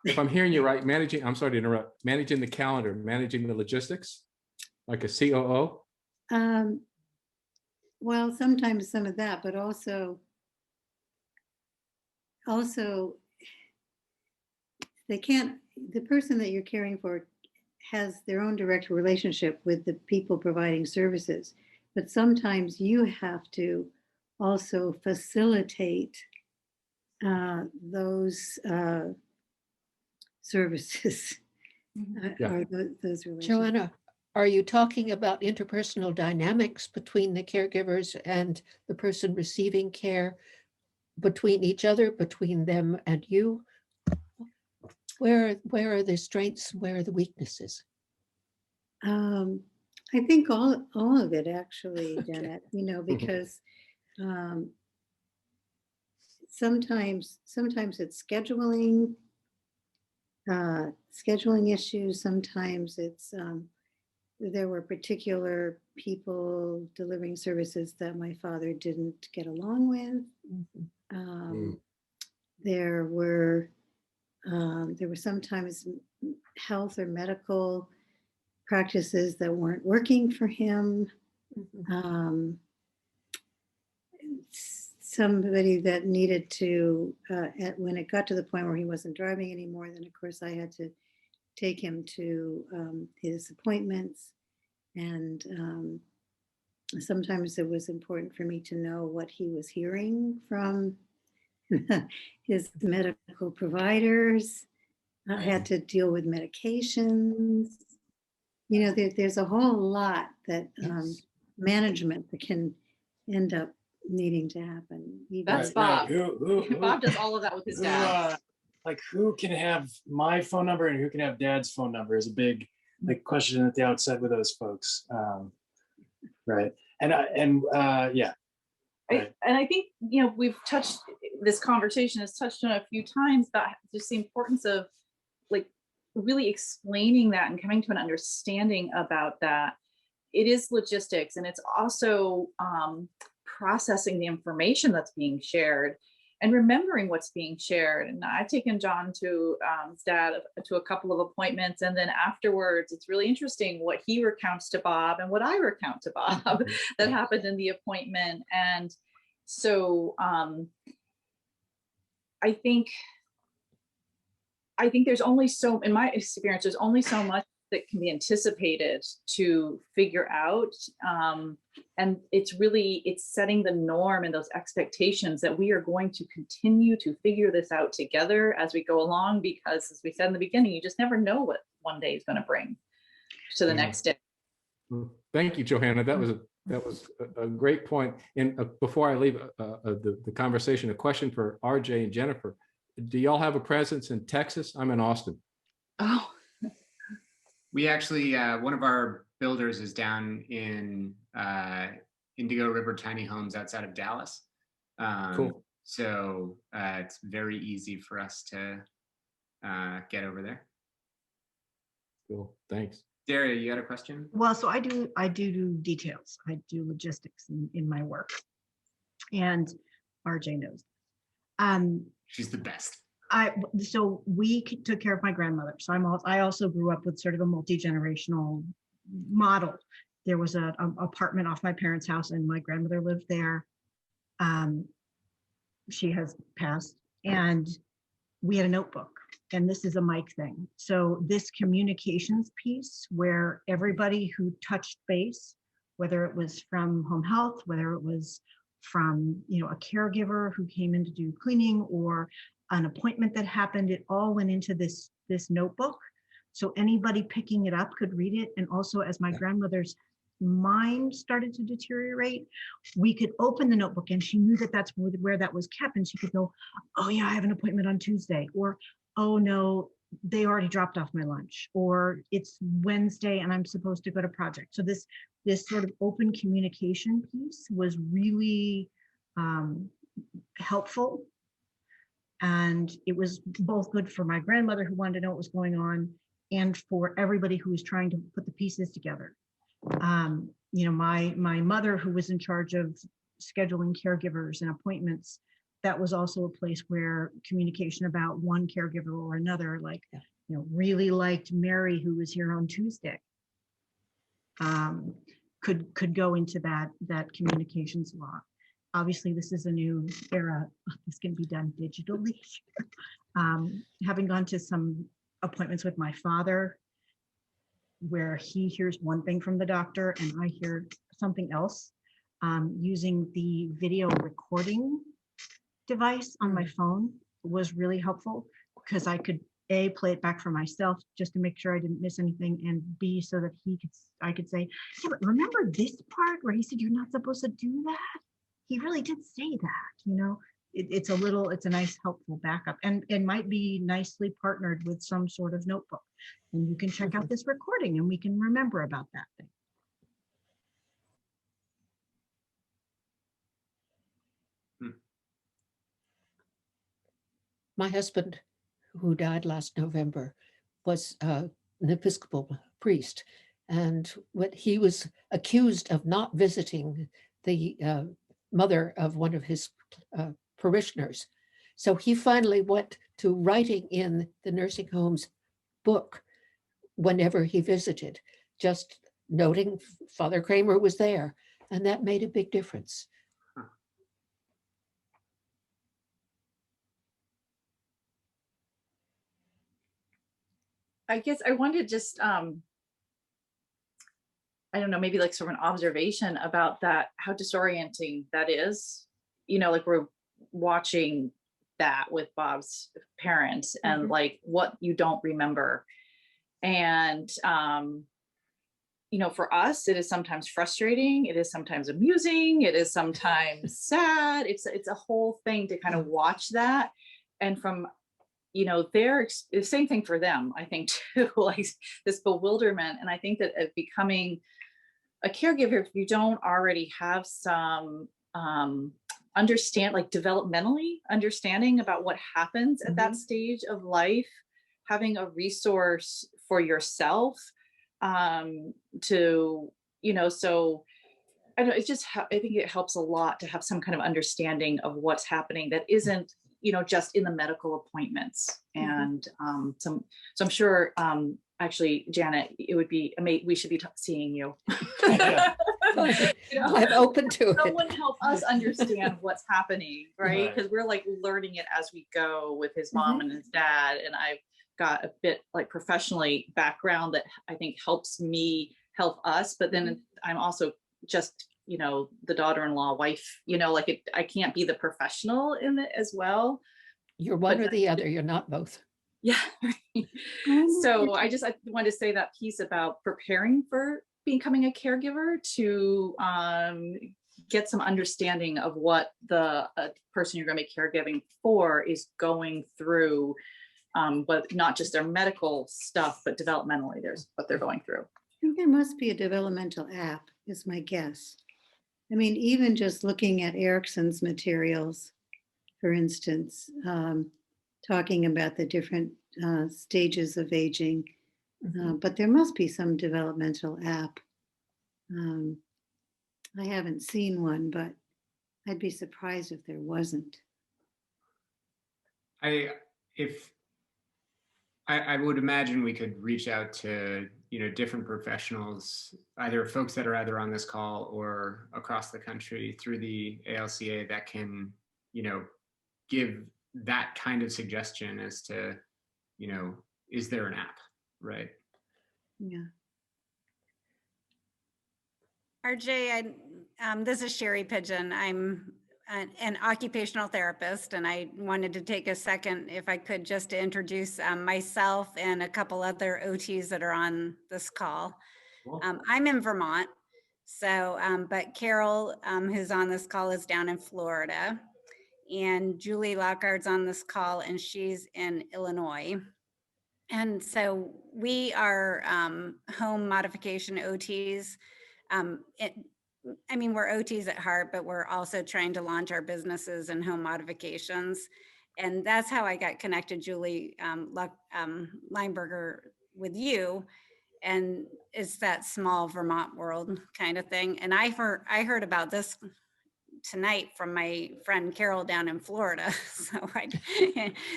Speaker 9: if I'm hearing you right, I'm sorry to interrupt, managing the calendar, managing the logistics, like a COO?
Speaker 10: Well, sometimes some of that, but also the person that you're caring for has their own direct relationship with the people providing services, but sometimes you have to also facilitate those services or those relationships.
Speaker 2: Joanna, are you talking about interpersonal dynamics between the caregivers and the person receiving care, between each other, between them and you? Where are the strengths? Where are the weaknesses?
Speaker 10: I think all of it, actually,
Speaker 2: Okay.
Speaker 10: Janet, because sometimes it's scheduling issues. Sometimes it's there were particular people delivering services that my father didn't get along with. There were sometimes health or medical practices that weren't working for him. Somebody that needed to, when it got to the point where he wasn't driving anymore, then of course I had to take him to his appointments. And sometimes it was important for me to know what he was hearing from his medical providers. I had to deal with medications. There's a whole lot that management that can end up needing to happen. He
Speaker 4: That's
Speaker 10: does.
Speaker 4: Bob.
Speaker 5: Who,
Speaker 4: Bob does all of that with his
Speaker 5: who,
Speaker 4: dad.
Speaker 5: like who can have my phone number and who can have dad's phone number is a big like question at the outset with those folks. Right. Yeah. Right.
Speaker 4: And I think, we've touched, this conversation has touched on a few times about just the importance of like really explaining that and coming to an understanding about that. It is logistics, and it's also processing the information that's being shared and remembering what's being shared. And I've taken John to his dad to a couple of appointments, and then afterwards it's really interesting what he recounts to Bob and what I recount to Bob that happened in the appointment. And so I think there's only so, in my experience, there's only so much that can be anticipated to figure out. And it's setting the norm and those expectations that we are going to continue to figure this out together as we go along, because as we said in the beginning, you just never know what one day is going to bring to the next day.
Speaker 9: Well, thank you, Johanna. That was a great point. And before I leave the conversation, a question for RJ and Jennifer. Do y'all have a presence in Texas? I'm in Austin.
Speaker 4: Oh,
Speaker 1: we actually, one of our builders is down in Indigo River Tiny Homes outside of Dallas.
Speaker 9: Cool.
Speaker 1: So it's very easy for us to get over there.
Speaker 9: Cool. Thanks.
Speaker 1: Daria, you got a question?
Speaker 6: Well, so I do details. I do logistics in my work, and RJ knows.
Speaker 1: She's the best.
Speaker 6: So we took care of my grandmother. So I also grew up with sort of a multi-generational model. There was an apartment off my parents' house, and my grandmother lived there. She has passed, and we had a notebook. And this is a mic thing. So this communications piece where everybody who touched base, whether it was from home health, whether it was from a caregiver who came in to do cleaning or an appointment that happened, it all went into this notebook. So anybody picking it up could read it. And also, as my grandmother's mind started to deteriorate, we could open the notebook, and she knew that that's where that was kept, and she could go, oh yeah, I have an appointment on Tuesday, or oh no, they already dropped off my lunch, or it's Wednesday and I'm supposed to go to project. So this sort of open communication piece was really helpful. And it was both good for my grandmother who wanted to know what was going on, and for everybody who was trying to put the pieces together. My mother, who was in charge of scheduling caregivers and appointments, that was also a place where communication about one caregiver or another, like, really liked Mary, who was here on Tuesday, could go into that communications log. Obviously, this is a new era. This can be done digitally. Having gone to some appointments with my father, where he hears one thing from the doctor and I hear something else, using the video recording device on my phone was really helpful, because I could A, play it back for myself just to make sure I didn't miss anything, and B, so that I could say, yeah, but remember this part where he said you're not supposed to do that? He really did say that, it's a nice helpful backup, and might be nicely partnered with some sort of notebook. And you can check out this recording and we can remember about that thing.
Speaker 2: My husband, who died last November, was an Episcopal priest, and he was accused of not visiting the mother of one of his parishioners. So he finally went to writing in the nursing home's book whenever he visited, just noting Father Cramer was there, and that made a big difference.
Speaker 4: I guess I wanted to just, I don't know, maybe like sort of an observation about that, how disorienting that is. Like we're watching that with Bob's parents, and like what you don't remember. And, for us, it is sometimes frustrating. It is sometimes amusing. It is sometimes sad. It's a whole thing to kind of watch that. And from, the same thing for them, I think too, like this bewilderment. And I think that becoming a caregiver, if you don't already have some developmentally understanding about what happens at that stage of life, having a resource for yourself so I don't know, I think it helps a lot to have some kind of understanding of what's happening that isn't, just in the medical appointments. And so I'm sure, actually, Janet, it would be amazing. We should be seeing you.
Speaker 2: I'm open to it.
Speaker 4: Someone help us understand what's happening, right? Because we're like learning it as we go with his mom and his dad. And I've got a bit like professionally background that I think helps me help us. But then I'm also just, the daughter-in-law wife, I can't be the professional in it as well.
Speaker 2: You're one or the other. You're not both.
Speaker 4: Yeah. So I wanted to say that piece about preparing for becoming a caregiver to get some understanding of what the person you're going to be caregiving for is going through, but not just their medical stuff, but developmentally, there's what they're going through.
Speaker 10: I think there must be a developmental app, is my guess. I mean, even just looking at Erickson's materials, for instance, talking about the different stages of aging, but there must be some developmental app. I haven't seen one, but I'd be surprised if there wasn't.
Speaker 1: I would imagine we could reach out to, different professionals, either folks that are either on this call or across the country through the ALCA that can, give that kind of suggestion as to, is there an app, right?
Speaker 10: Yeah.
Speaker 11: RJ, this is Sherry Pigeon. I'm an occupational therapist, and I wanted to take a second, if I could, just to introduce myself and a couple other OTs that are on this call.
Speaker 1: Cool.
Speaker 11: I'm in Vermont, but Carol, who's on this call, is down in Florida, and Julie Lockard's on this call, and she's in Illinois. And so we are home modification OTs. We're OTs at heart, but we're also trying to launch our businesses and home modifications. And that's how I got connected, Julie Lineberger, with you. And it's that small Vermont world kind of thing. And I heard about this tonight from my friend Carol down in Florida.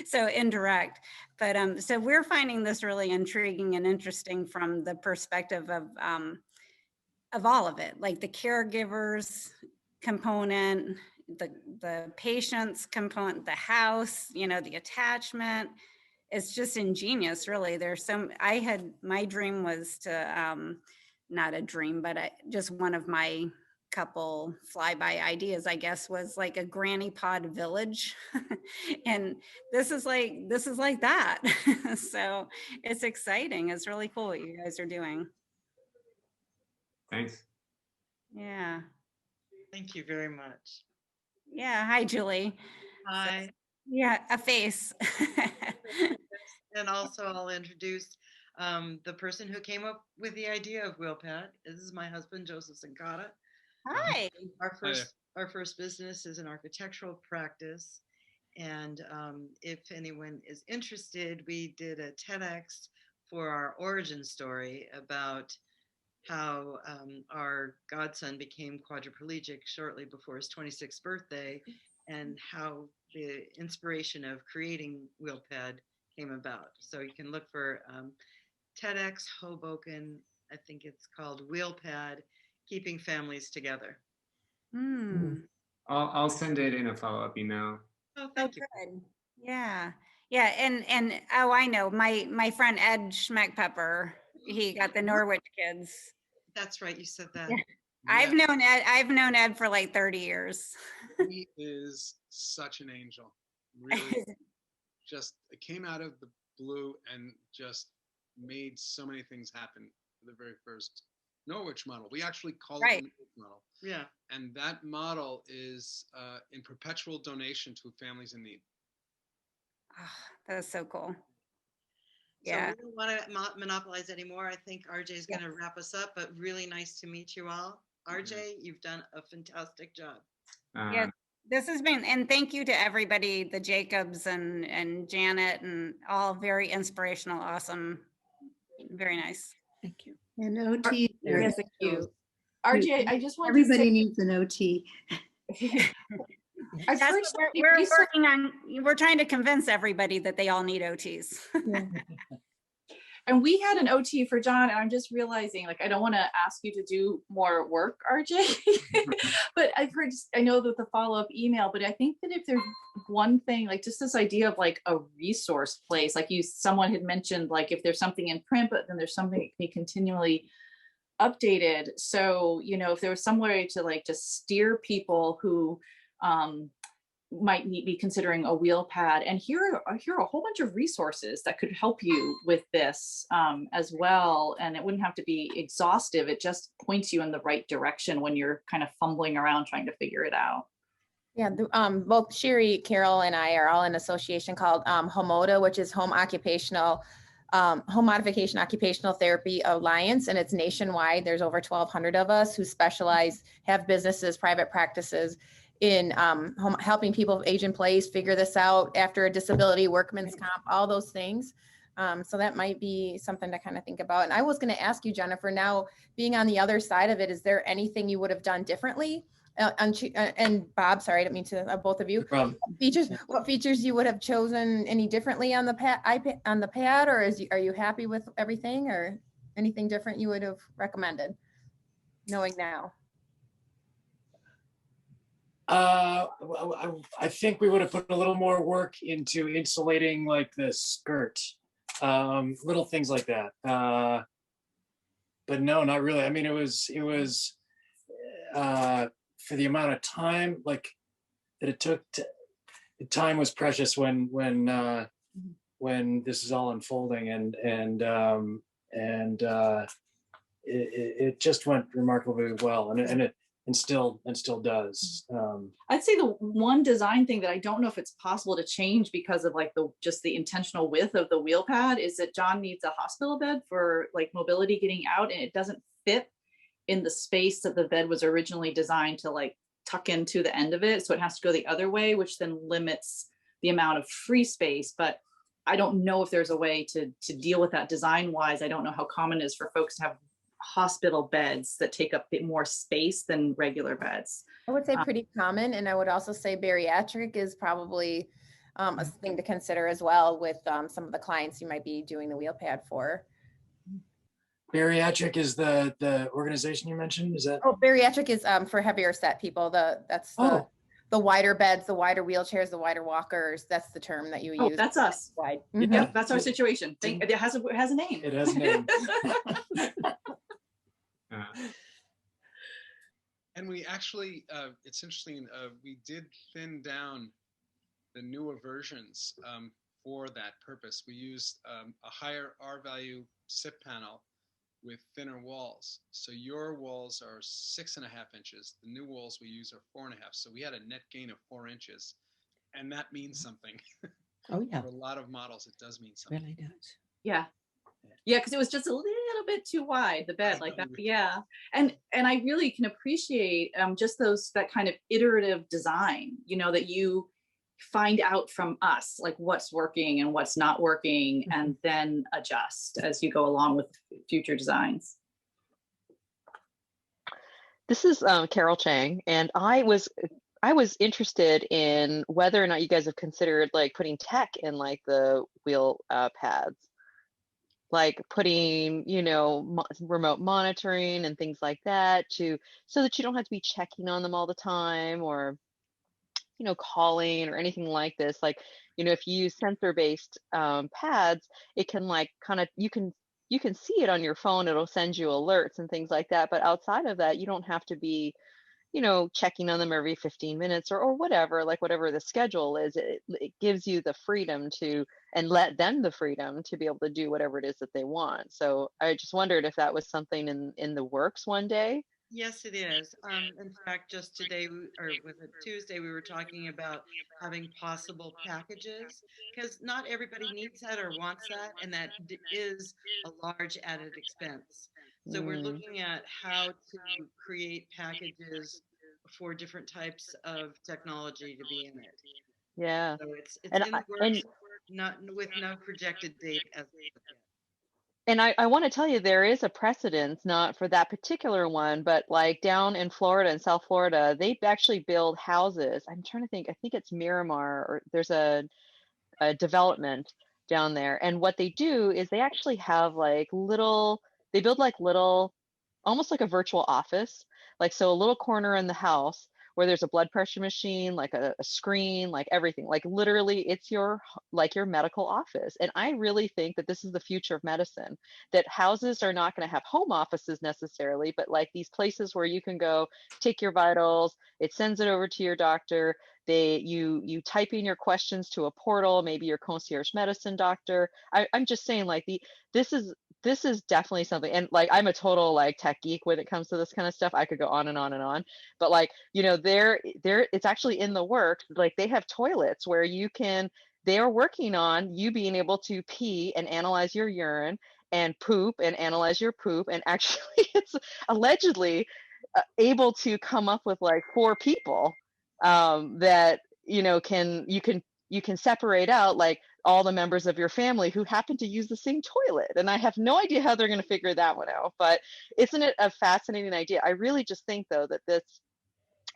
Speaker 11: So indirect, but so we're finding this really intriguing and interesting from the perspective of all of it, like the caregivers component, the patients component, the house, the attachment. It's just ingenious, really. My dream was to, not a dream, but just one of my couple flyby ideas, I guess, was like a granny pod village. And this is like that. So it's exciting. It's really cool what you guys are doing.
Speaker 1: Thanks.
Speaker 11: Yeah.
Speaker 8: Thank you very much.
Speaker 11: Yeah. Hi, Julie.
Speaker 8: Hi.
Speaker 11: So, yeah, a face.
Speaker 8: And also I'll introduce the person who came up with the idea of WheelPad. This is my husband, Joseph Sincata.
Speaker 11: Hi.
Speaker 8: Our first business is an architectural practice. And if anyone is interested, we did a TEDx for our origin story about how our godson became quadriplegic shortly before his 26th birthday, and how the inspiration of creating WheelPad came about. So you can look for TEDx Hoboken. I think it's called WheelPad, Keeping Families Together.
Speaker 1: I'll send it in a follow-up email.
Speaker 8: Oh, thank you.
Speaker 11: Good. Yeah. Yeah. And I know my friend Ed Schmeckpepper, he got the Norwich kids.
Speaker 8: That's right. You said that.
Speaker 11: Yeah. I've known Ed for like 30 years.
Speaker 12: He is such an angel. Really, just came out of the blue and just made so many things happen for the very first Norwich model. We actually call
Speaker 11: Right.
Speaker 12: it the Norwich model.
Speaker 8: Yeah.
Speaker 12: And that model is in perpetual donation to families in need.
Speaker 11: Oh, that is so cool.
Speaker 8: So
Speaker 11: Yeah.
Speaker 8: we don't want to monopolize anymore. I think RJ is going to wrap us up, but really nice to meet you all. RJ, you've done a fantastic job.
Speaker 11: Yeah, this has been, and thank you to everybody, the Jacobs and Janet, and all very inspirational, awesome, very nice.
Speaker 2: Thank you.
Speaker 10: And OT. are
Speaker 4: Yes, thank you.
Speaker 10: essential.
Speaker 4: RJ, I just wanted
Speaker 10: Everybody
Speaker 4: to
Speaker 10: needs an OT.
Speaker 4: say, I've
Speaker 11: That's
Speaker 4: heard
Speaker 11: what
Speaker 4: so
Speaker 11: we're,
Speaker 4: many
Speaker 11: we're
Speaker 4: resources.
Speaker 11: working on. We're trying to convince everybody that they all need OTs.
Speaker 10: Yeah.
Speaker 4: And we had an OT for John, and I'm just realizing, like, I don't want to ask you to do more work, RJ, but I've heard, I know that the follow-up email, but I think that if there's one thing, like just this idea of like a resource place, like someone had mentioned, like if there's something in print, but then there's something that can be continually updated. So, you know, if there was some way to like just steer people who, might be considering a WheelPad, and here are a whole bunch of resources that could help you with this as well. And it wouldn't have to be exhaustive. It just points you in the right direction when you're kind of fumbling around trying to figure it out.
Speaker 13: Yeah, both Sherry, Carol, and I are all in an association called HOMODA, which is Home Modification Occupational Therapy Alliance, and it's nationwide. There's over 1,200 of us who specialize, have businesses, private practices in helping people age in place, figure this out after a disability, workman's comp, all those things. So that might be something to kind of think about. And I was going to ask you, Jennifer, now being on the other side of it, is there anything you would have done differently? And Bob, sorry, I didn't mean to, both of you. What features you would have chosen any differently on the pad, or are you happy with everything, or anything different you would have recommended, knowing now?
Speaker 5: I think we would have put a little more work into insulating like the skirt, little things like that. But no, not really. I mean, it was for the amount of time like that it took. The time was precious when this is all unfolding, and it just went remarkably well, and still does.
Speaker 4: I'd say the one design thing that I don't know if it's possible to change because of like just the intentional width of the WheelPad is that John needs a hospital bed for like mobility getting out, and it doesn't fit in the space that the bed was originally designed to like tuck into the end of it. So it has to go the other way, which then limits the amount of free space. But I don't know if there's a way to deal with that design wise. I don't know how common it is for folks to have hospital beds that take up a bit more space than regular beds.
Speaker 13: I would say pretty common, and I would also say bariatric is probably a thing to consider as well with some of the clients you might be doing the WheelPad for.
Speaker 5: Bariatric is the organization you mentioned, is that?
Speaker 13: Oh, bariatric is for heavier set people. That's the wider beds, the wider wheelchairs, the wider walkers. That's the term that you use.
Speaker 4: That's us.
Speaker 13: Wide.
Speaker 5: Yeah.
Speaker 4: Yep, that's our situation. It has a name.
Speaker 5: It has a name.
Speaker 12: And we actually, it's interesting, we did thin down the newer versions for that purpose. We used a higher R value SIP panel with thinner walls. So your walls are 6.5 inches. The new walls we use are 4.5. So we had a net gain of 4 inches. And that means something.
Speaker 2: Oh yeah.
Speaker 12: For a lot of models, it does mean something.
Speaker 2: Really does.
Speaker 4: Yeah. Yeah, because it was just a little bit too wide, the bed, like that. Yeah. And I really can appreciate just that kind of iterative design, you know, that you find out from us, like what's working and what's not working, and then adjust as you go along with future designs.
Speaker 14: This is Carol Chang, and I was interested in whether or not you guys have considered like putting tech in like the wheel pads, like putting, you know, remote monitoring and things like that so that you don't have to be checking on them all the time, or, you know, calling or anything like this. Like, you know, if you use sensor-based pads, it can like kind of, you can see it on your phone. It'll send you alerts and things like that. But outside of that, you don't have to be, you know, checking on them every 15 minutes or whatever, like whatever the schedule is, it gives you the freedom to, and let them the freedom to be able to do whatever it is that they want. So I just wondered if that was something in the works one day.
Speaker 8: Yes, it is. In fact, just today, or was it Tuesday, we were talking about having possible packages because not everybody needs that or wants that, and that is a large added expense. So we're looking at how to create packages for different types of technology to be in it.
Speaker 14: Yeah.
Speaker 8: So it's
Speaker 14: And
Speaker 8: in the works, not with no projected date as of yet.
Speaker 14: And I want to tell you, there is a precedence, not for that particular one, but like down in Florida, in South Florida, they actually build houses. I'm trying to think, I think it's Miramar, or there's a development down there. And what they do is they actually have like little, they build like little, almost like a virtual office. Like, so a little corner in the house where there's a blood pressure machine, like a screen, like everything, like literally it's your, like your medical office. And I really think that this is the future of medicine, that houses are not going to have home offices necessarily, but like these places where you can go take your vitals, it sends it over to your doctor. You type in your questions to a portal, maybe your concierge medicine doctor. I'm just saying, like, this is definitely something. And like, I'm a total like tech geek when it comes to this kind of stuff. I could go on and on and on, but like, you know, it's actually in the works. Like, they have toilets where they are working on you being able to pee and analyze your urine, and poop and analyze your poop, and actually it's allegedly able to come up with like 4 people that, you know, you can separate out like all the members of your family who happen to use the same toilet. And I have no idea how they're going to figure that one out, but isn't it a fascinating idea? I really just think though that this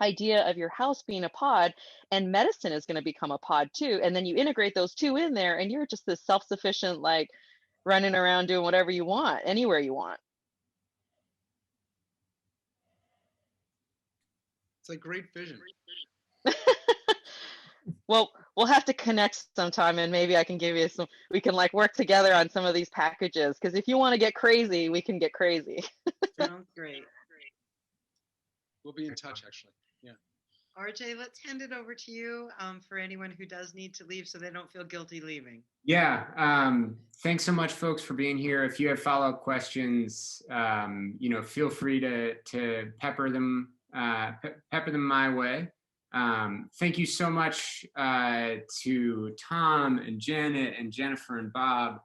Speaker 14: idea of your house being a pod, and medicine is going to become a pod too, and then you integrate those two in there and you're just this self-sufficient, like running around doing whatever you want anywhere you want.
Speaker 12: It's a great vision.
Speaker 14: Well, we'll have to connect sometime, and maybe I can give you some, we can like work together on some of these packages, because if you want to get crazy, we can get crazy.
Speaker 8: Sounds great.
Speaker 12: We'll be in touch, actually. Yeah.
Speaker 8: RJ, let's hand it over to you for anyone who does need to leave so they don't feel guilty leaving.
Speaker 1: Yeah. Thanks so much, folks, for being here. If you have follow-up questions, you know, feel free to pepper them my way. Thank you so much to Tom and Janet and Jennifer and Bob,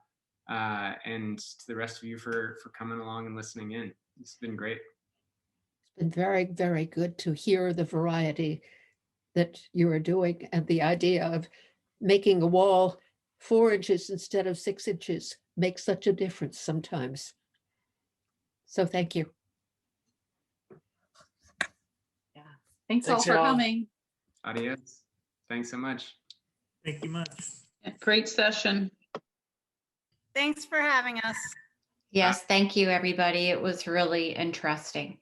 Speaker 1: and to the rest of you for coming along and listening in. It's been great.
Speaker 2: It's been very, very good to hear the variety that you are doing, and the idea of making a wall 4 inches instead of 6 inches makes such a difference sometimes. So thank you.
Speaker 4: Yeah. Thanks all for coming.
Speaker 1: Adios. Thanks so much.
Speaker 3: Thank you much.
Speaker 15: Great session.
Speaker 11: Thanks for having us.
Speaker 16: Yes, thank you, everybody. It was really interesting.